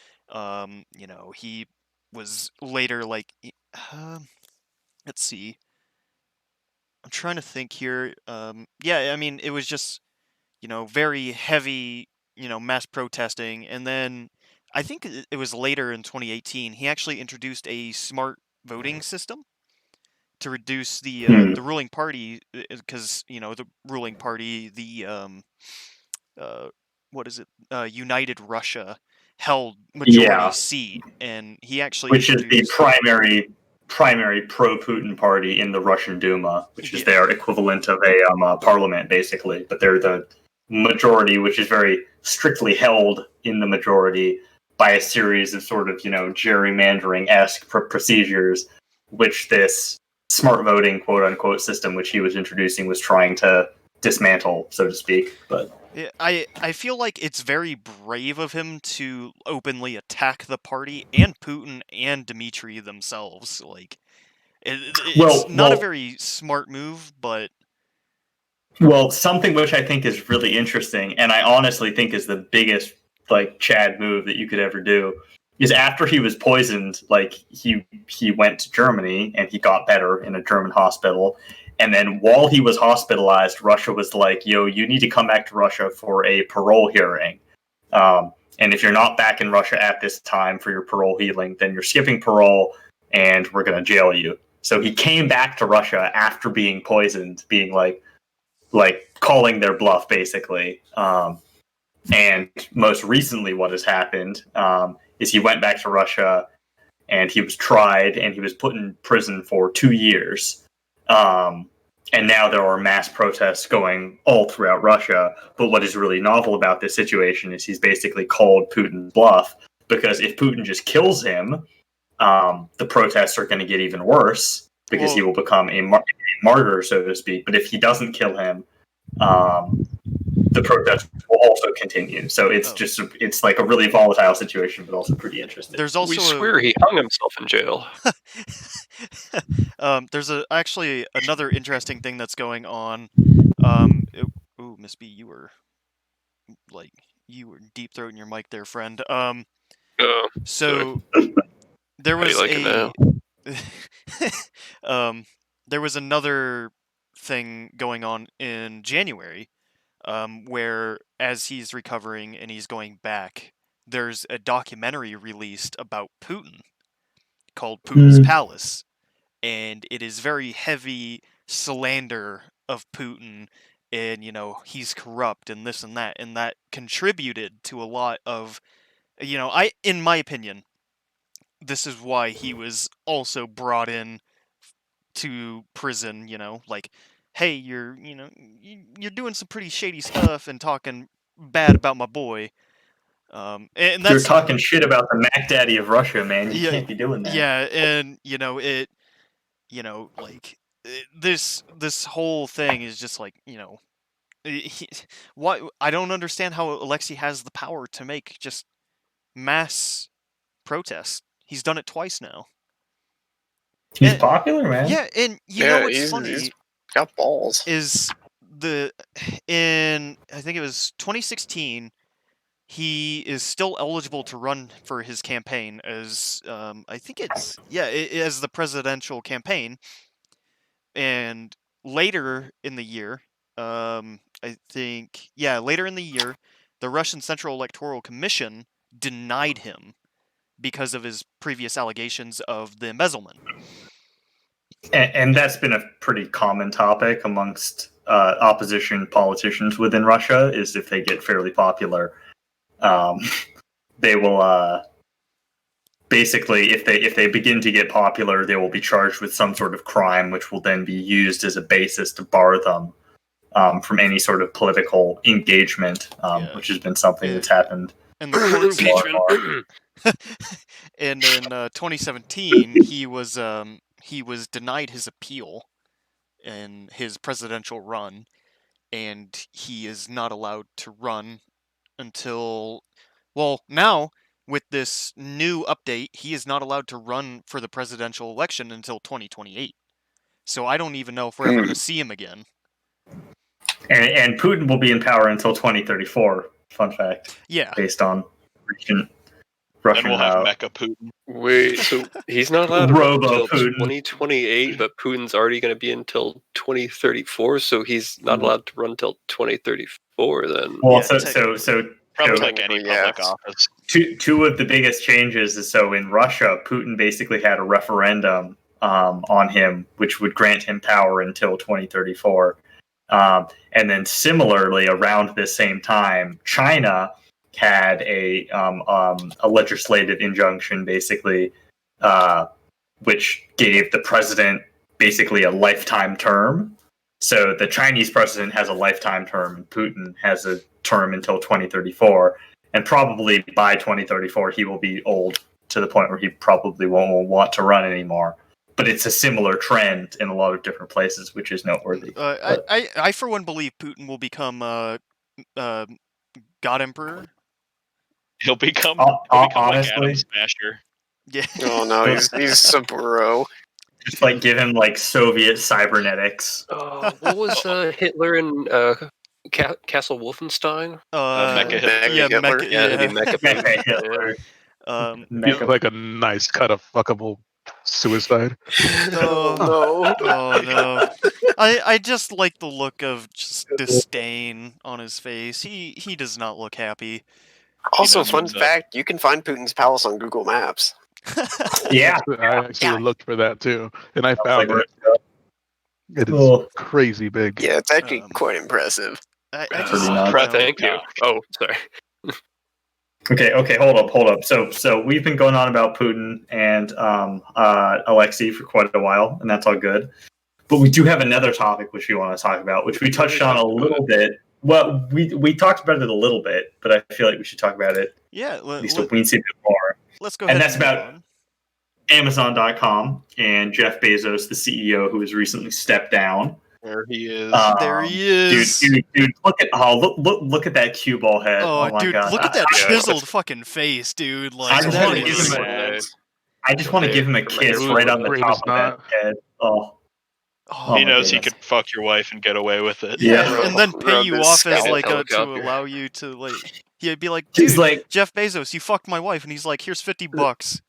He was later let's see. I'm trying to think here. Yeah, I mean, it was just, very heavy, mass protesting. And then I think it was later in 2018, he actually introduced a smart voting system to reduce the ruling party, because, the ruling party, what is it? United Russia held majority seat, and he actually Which is the introduced... primary pro-Putin party in the Russian Duma, which is their equivalent of a parliament, basically. But they're the majority, which is very strictly held in the majority by a series of sort of, gerrymandering-esque procedures, which this smart voting, quote-unquote, system, which he was introducing, was trying to dismantle, so to speak. But Yeah, I feel like it's very brave of him to openly attack the party and Putin and Dmitry themselves. Like, it's not a very smart move, but... Well, something which I think is really interesting, and I honestly think is the biggest, Chad move that you could ever do, is after he was poisoned, he went to Germany and he got better in a German hospital. And then while he was hospitalized, Russia was like, yo, you need to come back to Russia for a parole hearing. And if you're not back in Russia at this time for your parole healing, then you're skipping parole and we're going to jail you. So he came back to Russia after being poisoned, being like calling their bluff, basically. And most recently, what has happened is he went back to Russia and he was tried and he was put in prison for 2 years. And now there are mass protests going all throughout Russia. But what is really novel about this situation is he's basically called Putin's bluff, because if Putin just kills him, the protests are going to get even worse because he will become a martyr, so to speak. But if he doesn't kill him, the protests will also continue. So it's like a really volatile situation, but also pretty interesting. There's also we swear he hung himself in jail. There's actually another interesting thing that's going on. Ooh, Miss B, you were deep throating your mic there, friend. So there was there was another thing going on in January, where as he's recovering and he's going back, there's a documentary released about Putin called Putin's Palace, and it is very heavy slander of Putin, and he's corrupt and this and that contributed to a lot of, in my opinion, this is why he was also brought in to prison. Like, hey, you're doing some pretty shady stuff and talking bad about my boy. And that's, you're talking shit about the Mac Daddy of Russia, man. You can't be doing that. Yeah, and this whole thing is just like, why I don't understand how Alexei has the power to make just mass protests. He's done it twice now. He's popular, man. Yeah, and know what's funny? He's got balls. Is in I think it was 2016, he is still eligible to run for his campaign as I think it's as the presidential campaign. And later in the year, later in the year, the Russian Central Electoral Commission denied him because of his previous allegations of the embezzlement. And that's been a pretty common topic amongst opposition politicians within Russia, is if they get fairly popular, they will basically, if they begin to get popular, they will be charged with some sort of crime, which will then be used as a basis to bar them from any sort of political engagement, which has been something that's happened. And the courts and in 2017, he was denied his appeal in his presidential run, and he is not allowed to run until, now with this new update, he is not allowed to run for the presidential election until 2028. So I don't even know if we're ever going to see him again. And Putin will be in power until 2034. Fun fact. Yeah. Based on Russian. Then we'll have Mecha Putin. Wait, so he's not allowed to run until Putin. 2028, but Putin's already going to be until 2034, so he's not allowed to run until 2034 then. Well, Yeah, so Probably like any public office. Two of the biggest changes is, so in Russia, Putin basically had a referendum on him, which would grant him power until 2034. And then similarly, around this same time, China had a legislative injunction, basically, which gave the president basically a lifetime term. So the Chinese president has a lifetime term, and Putin has a term until 2034. And probably by 2034, he will be old to the point where he probably won't want to run anymore. But it's a similar trend in a lot of different places, which is noteworthy. I for one believe Putin will become God Emperor. He'll become honestly, like Adam Smasher. Yeah. Oh no, he's Saburo. Just like give him like Soviet cybernetics. What was Hitler in Castle Wolfenstein? Mecha Hitler. Yeah, Hitler. It'd be Mecha Hitler. Like a nice cut of fuckable suicide. Oh no! I just like the look of just disdain on his face. He does not look happy. Also, knows fun what's up. fact: you can find Putin's palace on Google Maps. Yeah. I actually looked for that too, and I It's found like, it. It is oh, crazy big. Yeah, it's actually Um, quite impressive. I Pretty just, nuts. you know, Thank you. Oh, sorry. okay, hold up. So we've been going on about Putin and Alexei for quite a while, and that's all good. But we do have another topic which we want to talk about, which we touched on a little bit. Well, we talked about it a little bit, but I feel like we should talk about it yeah, at least a weensy bit more. let's go And ahead that's and move about on. Amazon.com and Jeff Bezos, the CEO, who has recently stepped down. There he is. There he is. Dude! Look at that cue ball head. Oh, my dude, god! look at that Yeah. chiseled fucking face, dude. Like, I just that wanna give is- him a- I just want to give him a kiss It right on the great top as of that not. head. Oh, oh, He my knows he goodness. could fuck your wife and get away with it. yeah, Yeah. and then pay Rub you his off as scalp. like to Helicopter. allow you to like. He'd be like, He's dude, like, Jeff Bezos, you fucked my wife, and he's like, here's $50.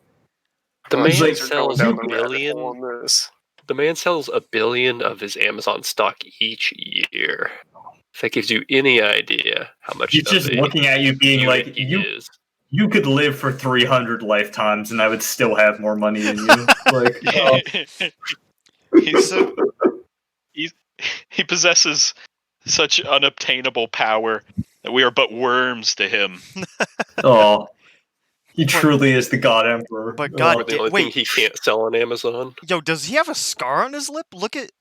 The Well, man He's like- sells down a the rabbit hole billion. on this. The man sells 1 billion of his Amazon stock each year. If that gives you any idea how much he's of just a looking at you, being unit like, he you is. you could live for 300 lifetimes, and I would still have more money than you. Like, oh, He's so he possesses such unobtainable power that we are but worms to him. oh. He truly is the God Emperor. But Oh. God Or the only thing wait. he can't sell on Amazon. Yo, does he have a scar on his lip? Look at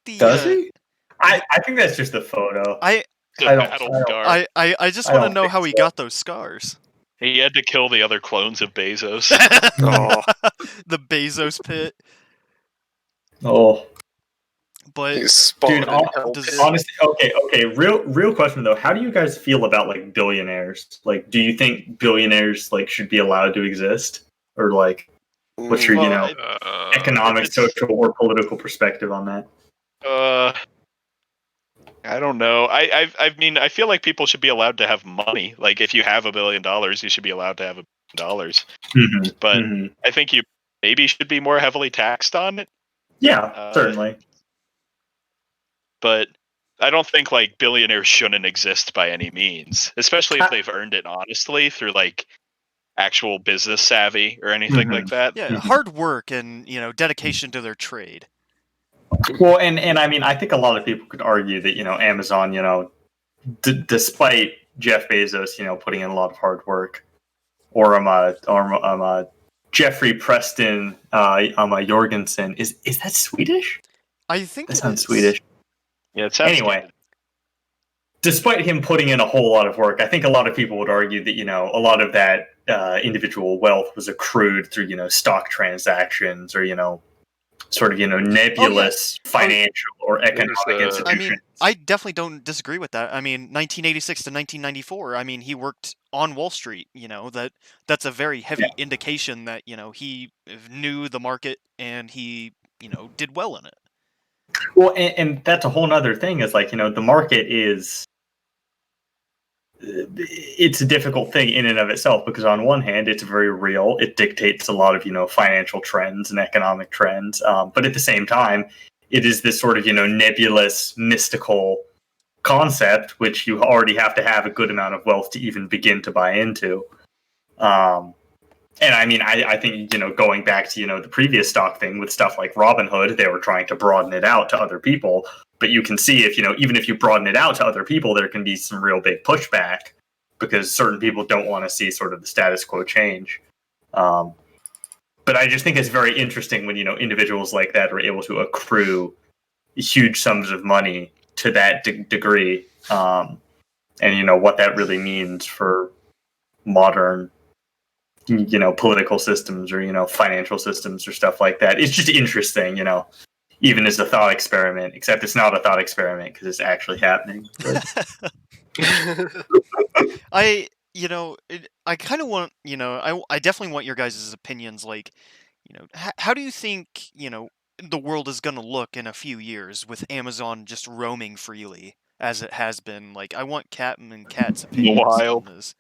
the. Does he? I think that's just a photo. I It's a I don't- battle I don't- scar. I just I want to don't know think how he so. got those scars. He had to kill the other clones of Bezos. Oh, The Bezos pit. Oh. But he's spawned Dude, in hon- hell does- pit. Honestly, okay. Real question though. How do you guys feel about like billionaires? Like, do you think billionaires like should be allowed to exist, or like, what's your Well, economic, if it's- social, or political perspective on that? I don't know. I mean, I feel like people should be allowed to have money. Like, if you have $1 billion, you should be allowed to have $1 billion. Mm-hmm. But Mm-hmm. I think you maybe should be more heavily taxed on it. Yeah, certainly. But I don't think like billionaires shouldn't exist by any means, especially if they've earned it honestly through like actual business savvy or anything like that. yeah, Mhm. hard work and dedication to their trade. Well, and I mean, I think a lot of people could argue that Amazon, despite Jeff Bezos, putting in a lot of hard work, or Jeffrey Preston, Jorgensen, is that Swedish? I think That it sounds is. Swedish. Yeah, it sounds Anyway, despite him putting in a whole lot of work, I think a lot of people would argue that a lot of that individual wealth was accrued through stock transactions or sort of nebulous financial or economic institution. I mean, I definitely don't disagree with that. I mean, 1986 to 1994. I mean, he worked on Wall Street. That's a very heavy indication that he knew the market and he did well in it. Well, and that's a whole nother thing is like, the market it's a difficult thing in and of itself because on one hand, it's very real. It dictates a lot of, financial trends and economic trends. But at the same time, it is this sort of, nebulous, mystical concept, which you already have to have a good amount of wealth to even begin to buy into. And I mean, I think, going back to, the previous stock thing with stuff like Robinhood, they were trying to broaden it out to other people. But you can see if, even if you broaden it out to other people, there can be some real big pushback because certain people don't want to see sort of the status quo change. But I just think it's very interesting when, individuals like that are able to accrue huge sums of money to that degree. And, what that really means for modern political systems or financial systems or stuff like that. It's just interesting, even as a thought experiment, except it's not a thought experiment because it's actually happening. I kind of want I definitely want your guys' opinions. Like, how do you think the world is gonna look in a few years with Amazon just roaming freely as it has been? Like, I want Captain and Cat's opinions Wild. on this.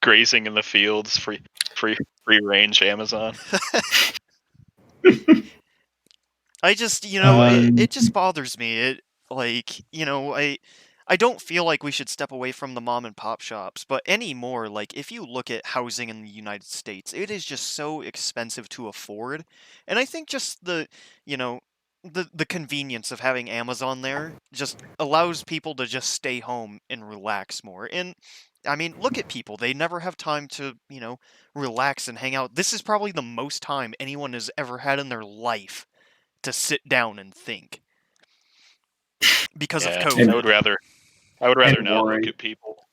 grazing in the fields, free range Amazon. I just it just bothers me. It like I don't feel like we should step away from the mom and pop shops, but anymore, like if you look at housing in the United States, it is just so expensive to afford. And I think just you know, the convenience of having Amazon there just allows people to just stay home and relax more. And I mean, look at people. They never have time to, relax and hang out. This is probably the most time anyone has ever had in their life to sit down and think because of Yeah, COVID. I would rather And not worry. look at people.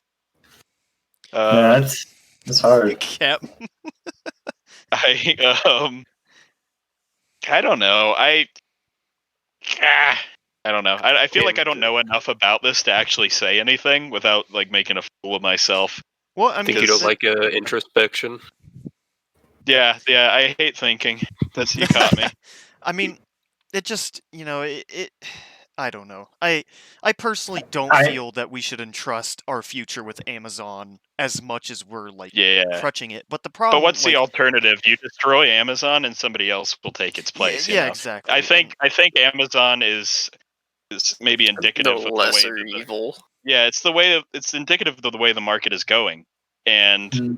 Yeah, that's hard. Yep. I don't know. I don't know. I feel like I don't know enough about this to actually say anything without like making a fool of myself. Well, I I think mean, you don't like introspection. Yeah, I hate thinking. You caught me. I mean, it just, I don't know. I personally don't feel that we should entrust our future with Amazon as much as we're like crutching it. But the problem, But what's the alternative? You destroy Amazon and somebody else will take its place. Yeah, exactly. I think Amazon is maybe indicative of the lesser way evil. Yeah, it's indicative of the way the market is going. And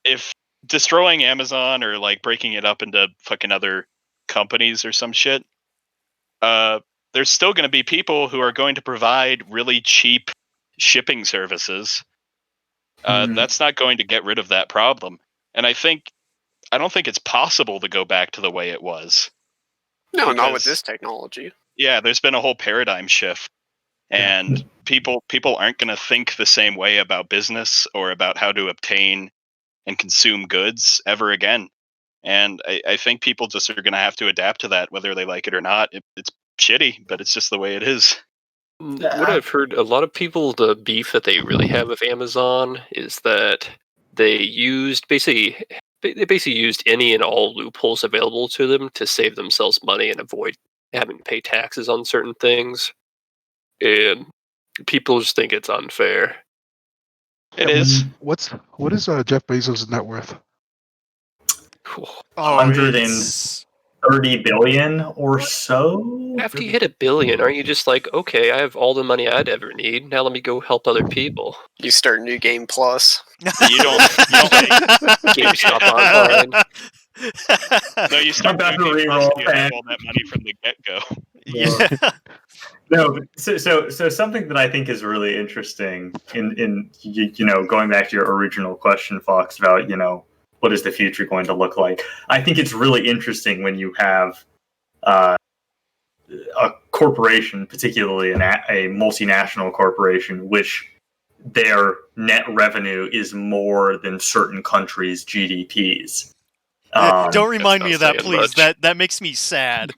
if destroying Amazon or like breaking it up into fucking other companies or some shit, there's still going to be people who are going to provide really cheap shipping services. That's not going to get rid of that problem. And I don't think it's possible to go back to the way it was. No, not with this technology. Yeah, there's been a whole paradigm shift. And people aren't going to think the same way about business or about how to obtain and consume goods ever again. And I think people just are going to have to adapt to that, whether they like it or not. It's shitty, but it's just the way it is. What I've heard, a lot of people, the beef that they really have with Amazon is that they basically used any and all loopholes available to them to save themselves money and avoid having to pay taxes on certain things. And people just think it's unfair. It is. What is Jeff Bezos' net worth? 130 billion or so. After you hit $1 billion, aren't you just like, okay, I have all the money I'd ever need. Now let me go help other people. You start New Game Plus. You don't GameStop online. No, you start New Game Plus and you have all that money from the get-go. Yeah. No, so something that I think is really interesting in going back to your original question, Fox, about what is the future going to look like. I think it's really interesting when you have a corporation, particularly a multinational corporation, which their net revenue is more than certain countries' GDPs. Don't remind me of that, please. That makes me sad.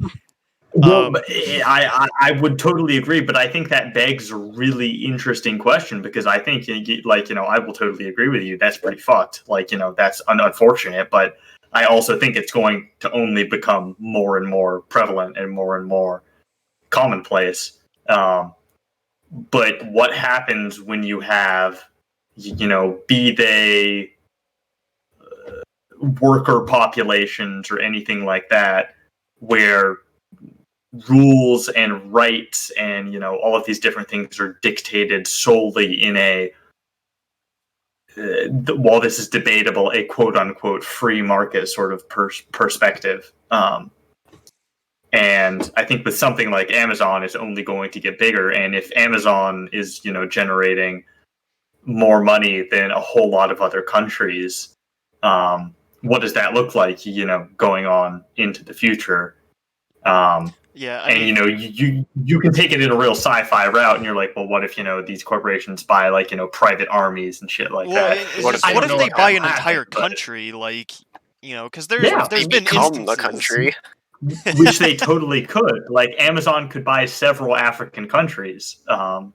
Well, I would totally agree, but I think that begs a really interesting question, because I think, I will totally agree with you. That's pretty fucked. That's unfortunate, but I also think it's going to only become more and more prevalent and more commonplace. But what happens when you have, be they worker populations or anything like that, where rules and rights and all of these different things are dictated solely in a while this is debatable, a quote unquote free market sort of perspective. And I think with something like Amazon, it's only going to get bigger. And if Amazon is generating more money than a whole lot of other countries, what does that look like going on into the future? Yeah, you can take it in a real sci-fi route, and you're like, well, what if these corporations buy private armies and shit like that? What if they buy an entire country, because there's been become the country, which they totally could. Like Amazon could buy several African countries, and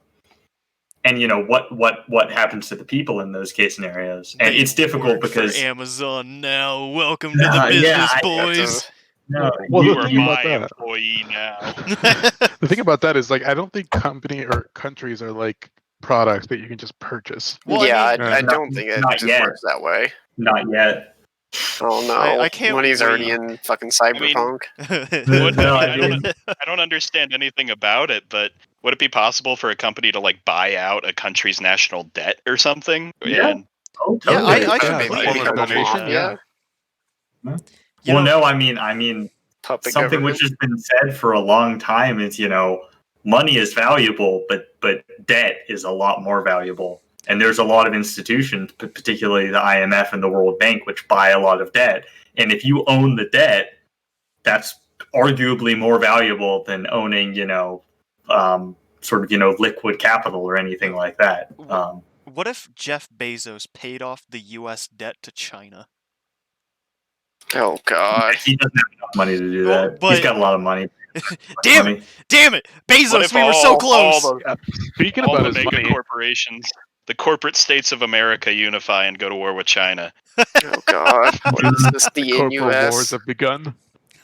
what happens to the people in those case scenarios? And it's difficult because Amazon now. Welcome to the business, boys. No, you are my employee now. The thing about that is, I don't think company or countries are like products that you can just purchase. Well, I don't think it just works that way. Not yet. Oh no, I can't money's already wait. in fucking mean, cyberpunk. I don't understand anything about it, but would it be possible for a company to like buy out a country's national debt or something? Yeah. And Oh, Yeah, totally. I Yeah, completely form of Become a donation, mafia, yeah. You Well, know, no, I mean, puppet something government. which has been said for a long time is, money is valuable, but debt is a lot more valuable. And there's a lot of institutions, particularly the IMF and the World Bank, which buy a lot of debt. And if you own the debt, that's arguably more valuable than owning, liquid capital or anything like that. what if Jeff Bezos paid off the U.S. debt to China? Oh god. He doesn't have enough money to do Well, that. but- He's got a lot of money. Damn it! Damn it! what Bezos, if we were so all close. the, Speaking all about the his mega money, corporations, the corporate states of America unify and go to war with China? Oh god. What is this? The corporal wars NUS? have begun.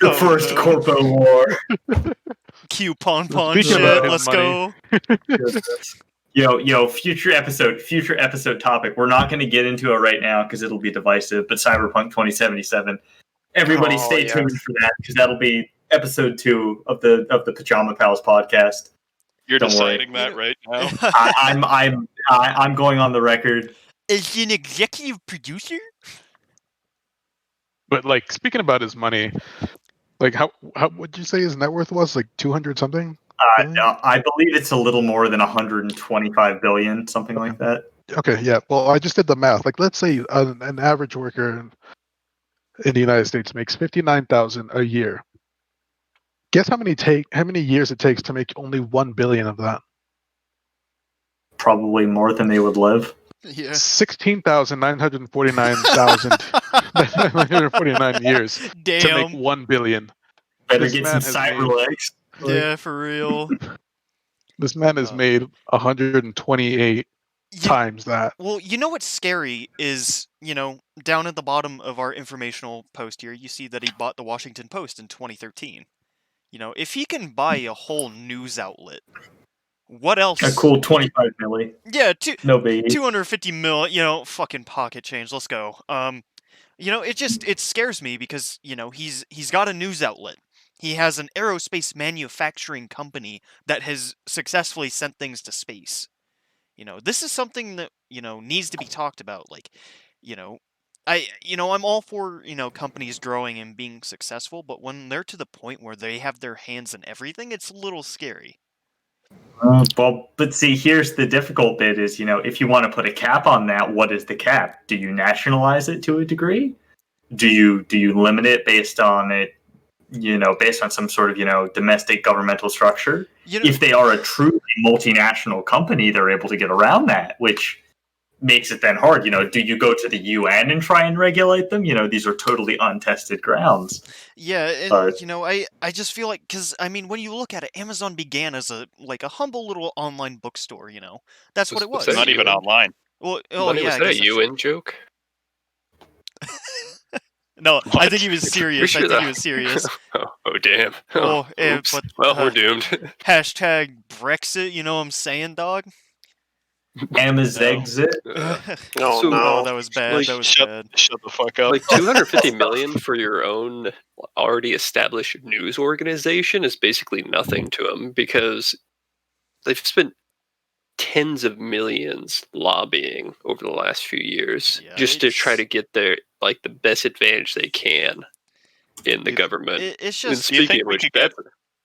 The Oh, first no. Corpo War. Q pon Speaking shit. about his Let's money. go. Yo, future episode topic. We're not going to get into it right now because it'll be divisive, but Cyberpunk 2077. Everybody Oh, stay yes. tuned for that because that'll be episode 2 of the Pajama Pals podcast. You're Don't worry. deciding that right now. I'm going on the record. Is he an executive producer? But like speaking about his money, like how would you say his net worth was? Like 200 something? I believe it's a little more than 125 billion, something like that. Okay, yeah. Well, I just did the math. Like, let's say an average worker in the United States makes 59,000 a year. Guess how many years it takes to make only 1 billion of that? Probably more than they would live. Yeah. 16,949 years to make Damn. 1 billion. Better This get man some has cyber made- legs. Yeah, for real. This man has made 128 times that. Well, you know what's scary is, down at the bottom of our informational post here, you see that he bought the Washington Post in 2013. If he can buy a whole news outlet, what else? A cool 25 milli. Yeah, No baby. 250 mil, fucking pocket change. Let's go. It scares me because, he's got a news outlet. He has an aerospace manufacturing company that has successfully sent things to space. This is something that, needs to be talked about. Like, I'm all for, companies growing and being successful, but when they're to the point where they have their hands in everything, it's a little scary. Well, but see, here's the difficult bit is, if you want to put a cap on that, what is the cap? Do you nationalize it to a degree? Do you limit it based on some sort of, domestic governmental structure? If they are a truly multinational company, they're able to get around that, which makes it then hard. Do you go to the UN and try and regulate them? These are totally untested grounds. Yeah, and I just feel like, because when you look at it, Amazon began as a humble little online bookstore. That's what it was. Was that Not even online. Well, Money, yeah, was I that guess a that's UN joke? No, I What? think he was serious. I think he was serious. Oh damn. Oh, Oops. but, well, we're doomed. Hashtag Brexit, you know what I'm saying, dog? Amazexit. Oh, So, no. that was bad. like, That was Shut bad. the fuck up. Like 250 million for your own already established news organization is basically nothing to them because they've spent tens of millions lobbying over the last few years Yeah, just to try to get their the best advantage they can in the government. It's And just Do you speaking think of we which, could get-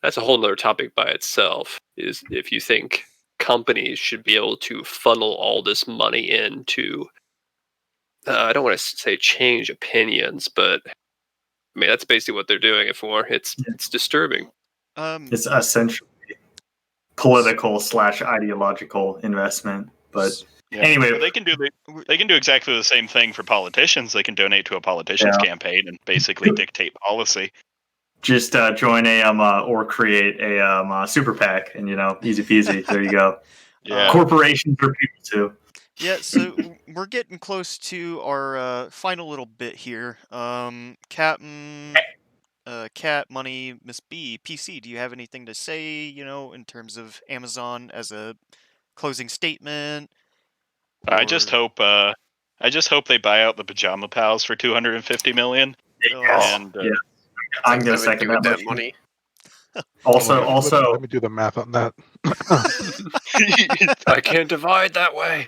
that's a whole nother topic by itself. Is if you think companies should be able to funnel all this money into, I don't want to say change opinions, but that's basically what they're doing it for. It's disturbing. It's essentially political / ideological investment. But Yeah. anyway, Well, they can do exactly the same thing for politicians. They can donate to a politician's campaign and basically dictate policy. just join or create a super PAC, and easy peasy. There you go. Yeah. Corporations are people too. Yeah, so we're getting close to our final little bit here. Captain, Cat, Money, Miss B, PC, do you have anything to say, in terms of Amazon as a closing statement? I just hope I just hope they buy out the Pajama Pals for $250 million. Yes. And Yeah. I'm Things gonna I would second do with that that motion. money. Also, let me do the math on that. I can't divide that way.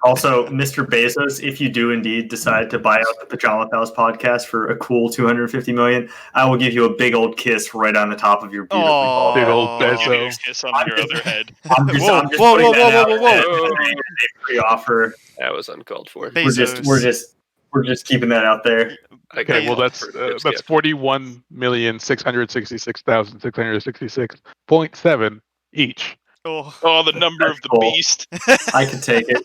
Also, Mr. Bezos, if you do indeed decide to buy out the Pajama Pals podcast for a cool $250 million, I will give you a big old kiss right on the top of your beautifully bald Big head. old I'll give you a Bezos. kiss on your other head. I'm just Whoa, putting whoa, that out whoa, whoa, as whoa. a pre-offer. That was uncalled for. We're just keeping that out there. I Okay, got well called that's for Tip's that's gift. 41,666,666.7 each. Oh, Oh, the number of the Cool. beast. I can take it.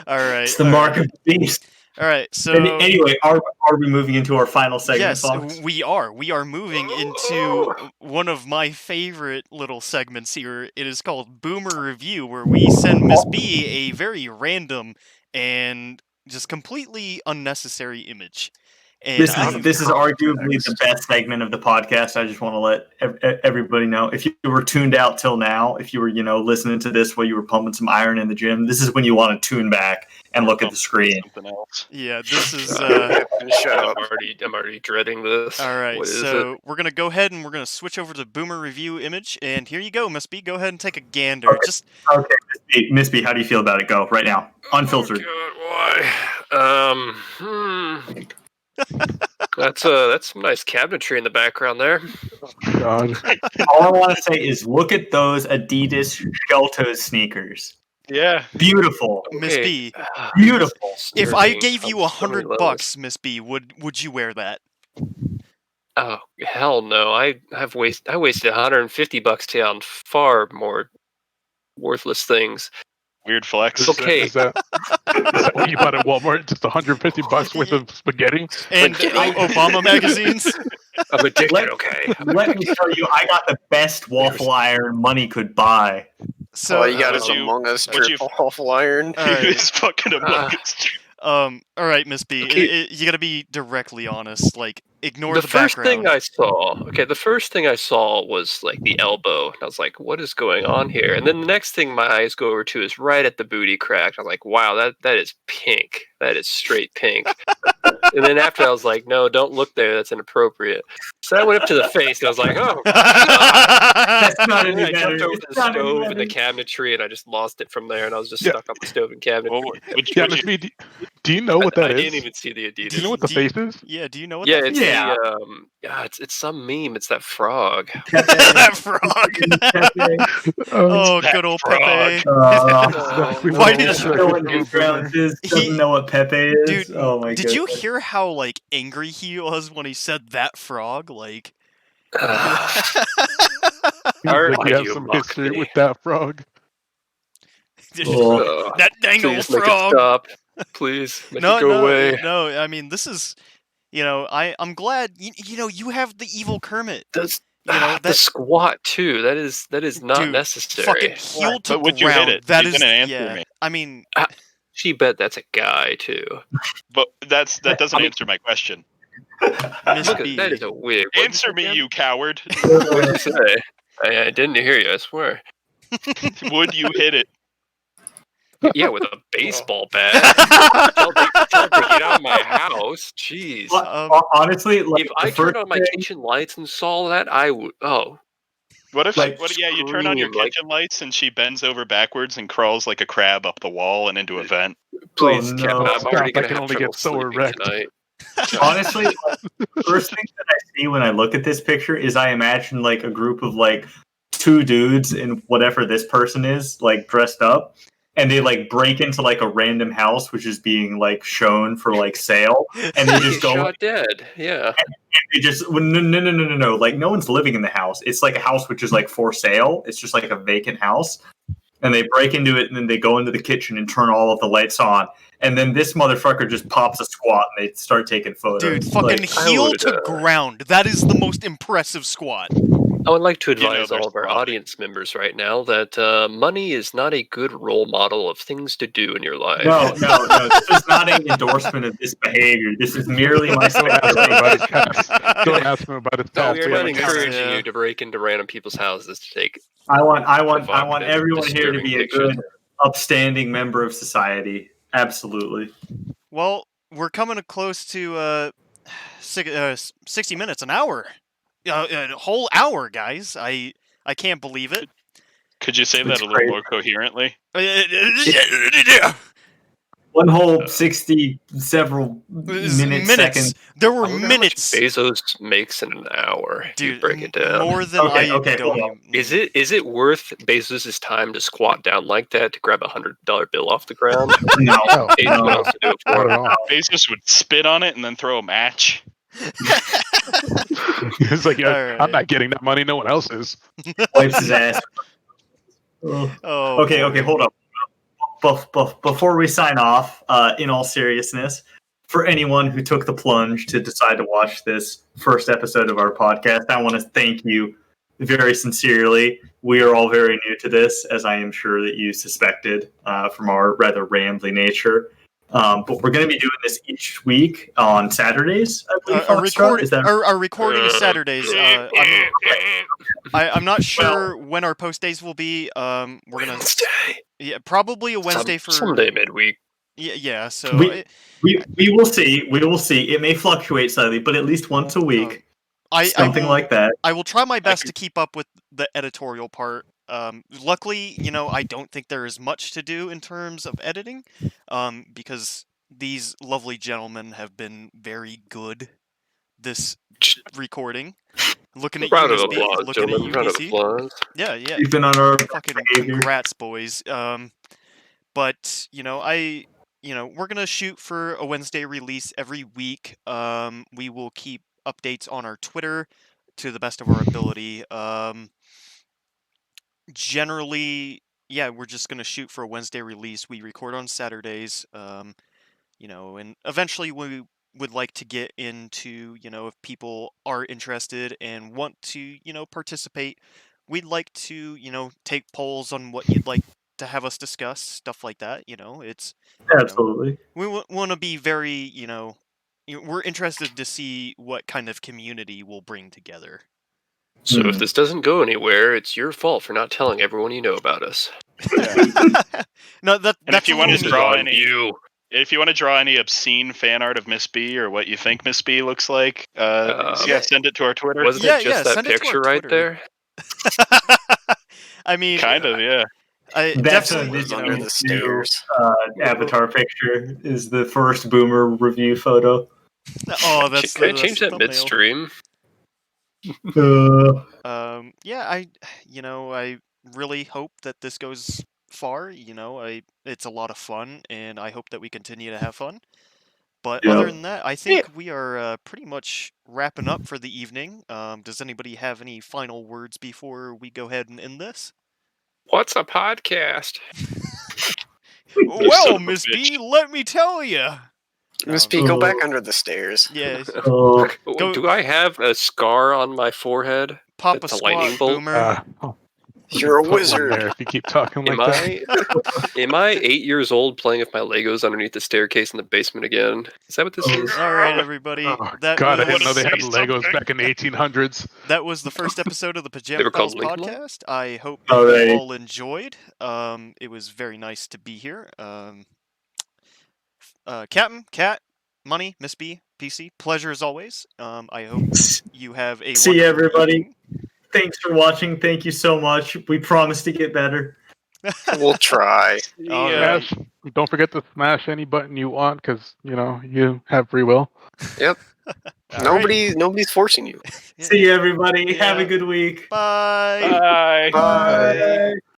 all right. It's the all mark right. of the beast. All right, so Anyway, are we moving into our final segment, yes, Fox? we are. We are moving into one of my favorite little segments here. It is called Boomer Review, where we send Miss B a very random and just completely unnecessary image. And This I is have this is arguably the best segment of the podcast. I just want to let everybody know. If you were tuned out till now, if you were listening to this while you were pumping some iron in the gym, this is when you want to tune back and look at the screen. Something else. yeah, this is Shut up. I'm already dreading this. all right. What is So we're gonna go ahead and we're gonna switch over to Boomer Review image, and here you go, Miss B. Go ahead and take a gander. Okay. Just Okay, Miss B, how do you feel about it? Go right now, unfiltered. Oh, God, why? That's some nice cabinetry in the background there. God. All I want to say is look at those Adidas shell-toe sneakers. Yeah. Beautiful, Miss B. beautiful. If I Disturbing gave you on so many levels. $100, Miss B, would you wear that? Oh hell no! I wasted $150 on far more worthless things. Weird flex. Okay. Is that what you bought at Walmart? Just $150 worth of spaghetti? And Obama magazines? I'm addicted. Let- Okay. Let me tell you, I got the best waffle iron money could buy. So All you got would is you- Among Us would you- triple waffle iron. all right. It's fucking Among Us. All right, Miss B. Okay. You gotta be directly honest. Like, ignore The the first background. thing I saw, was like the elbow. And I was like, what is going on here? And then the next thing my eyes go over to is right at the booty crack. I was like, wow, that is pink. That is straight pink. And then after I was like, no, don't look there. That's inappropriate. So I went up to the face and I was like, oh. That's not And any then I better. jumped over to It's the not any stove and the better. cabinetry and I just lost it from there. And I was just Yeah. stuck on the stove and cabinet. Well, Yeah, Miss B, do you know what that I is? didn't even see the Adidas. Do you know what the Do you- face is? Yeah, do you know what Yeah, that it's Yeah. it's some meme. It's that frog. that frog. Oh, That good old frog. Pepe. Exactly Why what did I you- was No thinking. one doesn't know what Pepe is. Dude, Oh my did goodness. you hear how like angry he was when he said that frog? Like, Art, Like why you do have you some mock history me? with that frog. Oh. that dang old Please make it frog. stop. Please make No, it go no, away. no. I mean, this is, I'm glad you have the evil Kermit. Does You know, the that- squat too? That is not Dude, necessary. Fucking heel to But would ground. you hit it? That You is, didn't answer yeah. me. I mean, She bet that's a guy too. But that doesn't answer my question. Miss Look, B. that is a wig. What'd you Answer say, me, Cam? you coward. What'd you say? I didn't hear you. I swear. Would you hit it? Yeah, with a baseball bat. tell her to get out of my house. Jeez. Honestly, like If the I first turned on my thing- kitchen lights and saw that, I would. Oh, What if Like, you turn on your scream, like- kitchen lights and she bends over backwards and crawls like a crab up the wall and into a vent? please, Oh, Kevin. no. I'm Stop, already I gonna can have only trouble get so sleeping erect. tonight. honestly, like, the first thing that I see when I look at this picture is I imagine like a group of like two dudes in whatever this person is, like dressed up, and they like break into like a random house which is being like shown for like sale, and they He just go. shot dead. Yeah. They just no. Like no one's living in the house. It's like a house which is like for sale. It's just like a vacant house. And they break into it, and then they go into the kitchen and turn all of the lights on. And then this motherfucker just pops a squat, and they start taking photos. Dude, fucking Like, I heel would, to ground. That is the most impressive squat. I would like to You know advise they're all of our squatting. audience members right now that money is not a good role model of things to do in your life. no. This is not an endorsement of this behavior. This is merely my Don't ask him about his speculation. past. Don't ask him about his No, past. we are We not have a camera. encouraging Yeah. you to break into random people's houses to take. I want Evocative, everyone here to disturbing be a pictures. good, upstanding member of society. Absolutely. Well, we're coming close to 60 minutes, an hour, a whole hour, guys. I can't believe it. Could you say It's that a little crazy. more coherently? One whole 60 several minutes, seconds. There were I wonder how much minutes, Bezos makes in an hour. dude. You break it down. More than Okay, I okay, don't hold on. even. Is it worth Bezos' time to squat down like that to grab $100 bill off the ground? No, No, Bezos no. wants to do it not for at him. all. Bezos would spit on it and then throw a match. It's like, All I'm right. not getting that money. No one else is. Wipes his ass. Oh. Oh, Okay, boy. okay, hold up. Before we sign off, in all seriousness, for anyone who took the plunge to decide to watch this first episode of our podcast, I want to thank you very sincerely. We are all very new to this, as I am sure that you suspected from our rather rambly nature. But we're going to be doing this each week on Saturdays, I believe. Is that Our recording is Saturdays. I'm not sure when our post days will be. We're gonna Wednesday. probably a Wednesday for someday midweek. Yeah. So we will see. We will see. It may fluctuate slightly, but at least once a week, something like that. I will try my best to keep up with the editorial part. Luckily, I don't think there is much to do in terms of editing, because these lovely gentlemen have been very good this recording. Looking at you, Round of Miss B. applause, Looking at gentlemen. you, Round of PC. applause. Yeah, yeah. We've been on our Fucking behavior. congrats, boys. But we're gonna shoot for a Wednesday release every week. We will keep updates on our Twitter to the best of our ability. Generally, yeah, we're just gonna shoot for a Wednesday release. We record on Saturdays. And eventually we would like to get into, if people are interested and want to, participate, we'd like to, take polls on what you'd like to have us discuss, stuff like that. It's Absolutely. we want to be very, we're interested to see what kind of community we'll bring together. So if this doesn't go anywhere, it's your fault for not telling everyone you know about us. No, And that's if you a want little to mean. draw on any, you. if you want to draw any obscene fan art of Miss B or what you think Miss B looks like, send it to our Twitter. Wasn't Yeah, it just that send it to our picture right Twitter. there? I mean, Kind of, yeah. I That's definitely, Lives under the stairs. avatar picture is the first Boomer review photo. Oh, that's Can I the change that thumbnail. midstream? Yeah, I really hope that this goes far. It's a lot of fun, and I hope that we continue to have fun. But other than that, I think we are pretty much wrapping up for the evening. Does anybody have any final words before we go ahead and end this? What's a podcast? Well, Miss B, let me tell you. Miss P, go back under the stairs. Yeah, Do I have a scar on my forehead? pop a That's a squat, lightning bolt? Boomer. You're a Put one wizard. there if you keep talking like Am that. am I 8 years old playing with my Legos underneath the staircase in the basement again? Is that what this is? All right, everybody. Oh, That God, I was, didn't know they had say Legos something. back in the 1800s. that was the first episode of the They Pajama were called Pals Lincoln Logs? podcast. I hope Alrighty. you all enjoyed. It was very nice to be here. Captain, Cat, Money, Miss B, PC, pleasure as always. I hope you have a See you, wonderful everybody. evening. Thanks for watching. Thank you so much. We promise to get better. We'll try. All Yeah. right. Smash, don't forget to smash any button you want, because you have free will. All right. Nobody's forcing you. Yeah. See you, everybody. Have a Yeah. good week. Bye. Bye. Bye.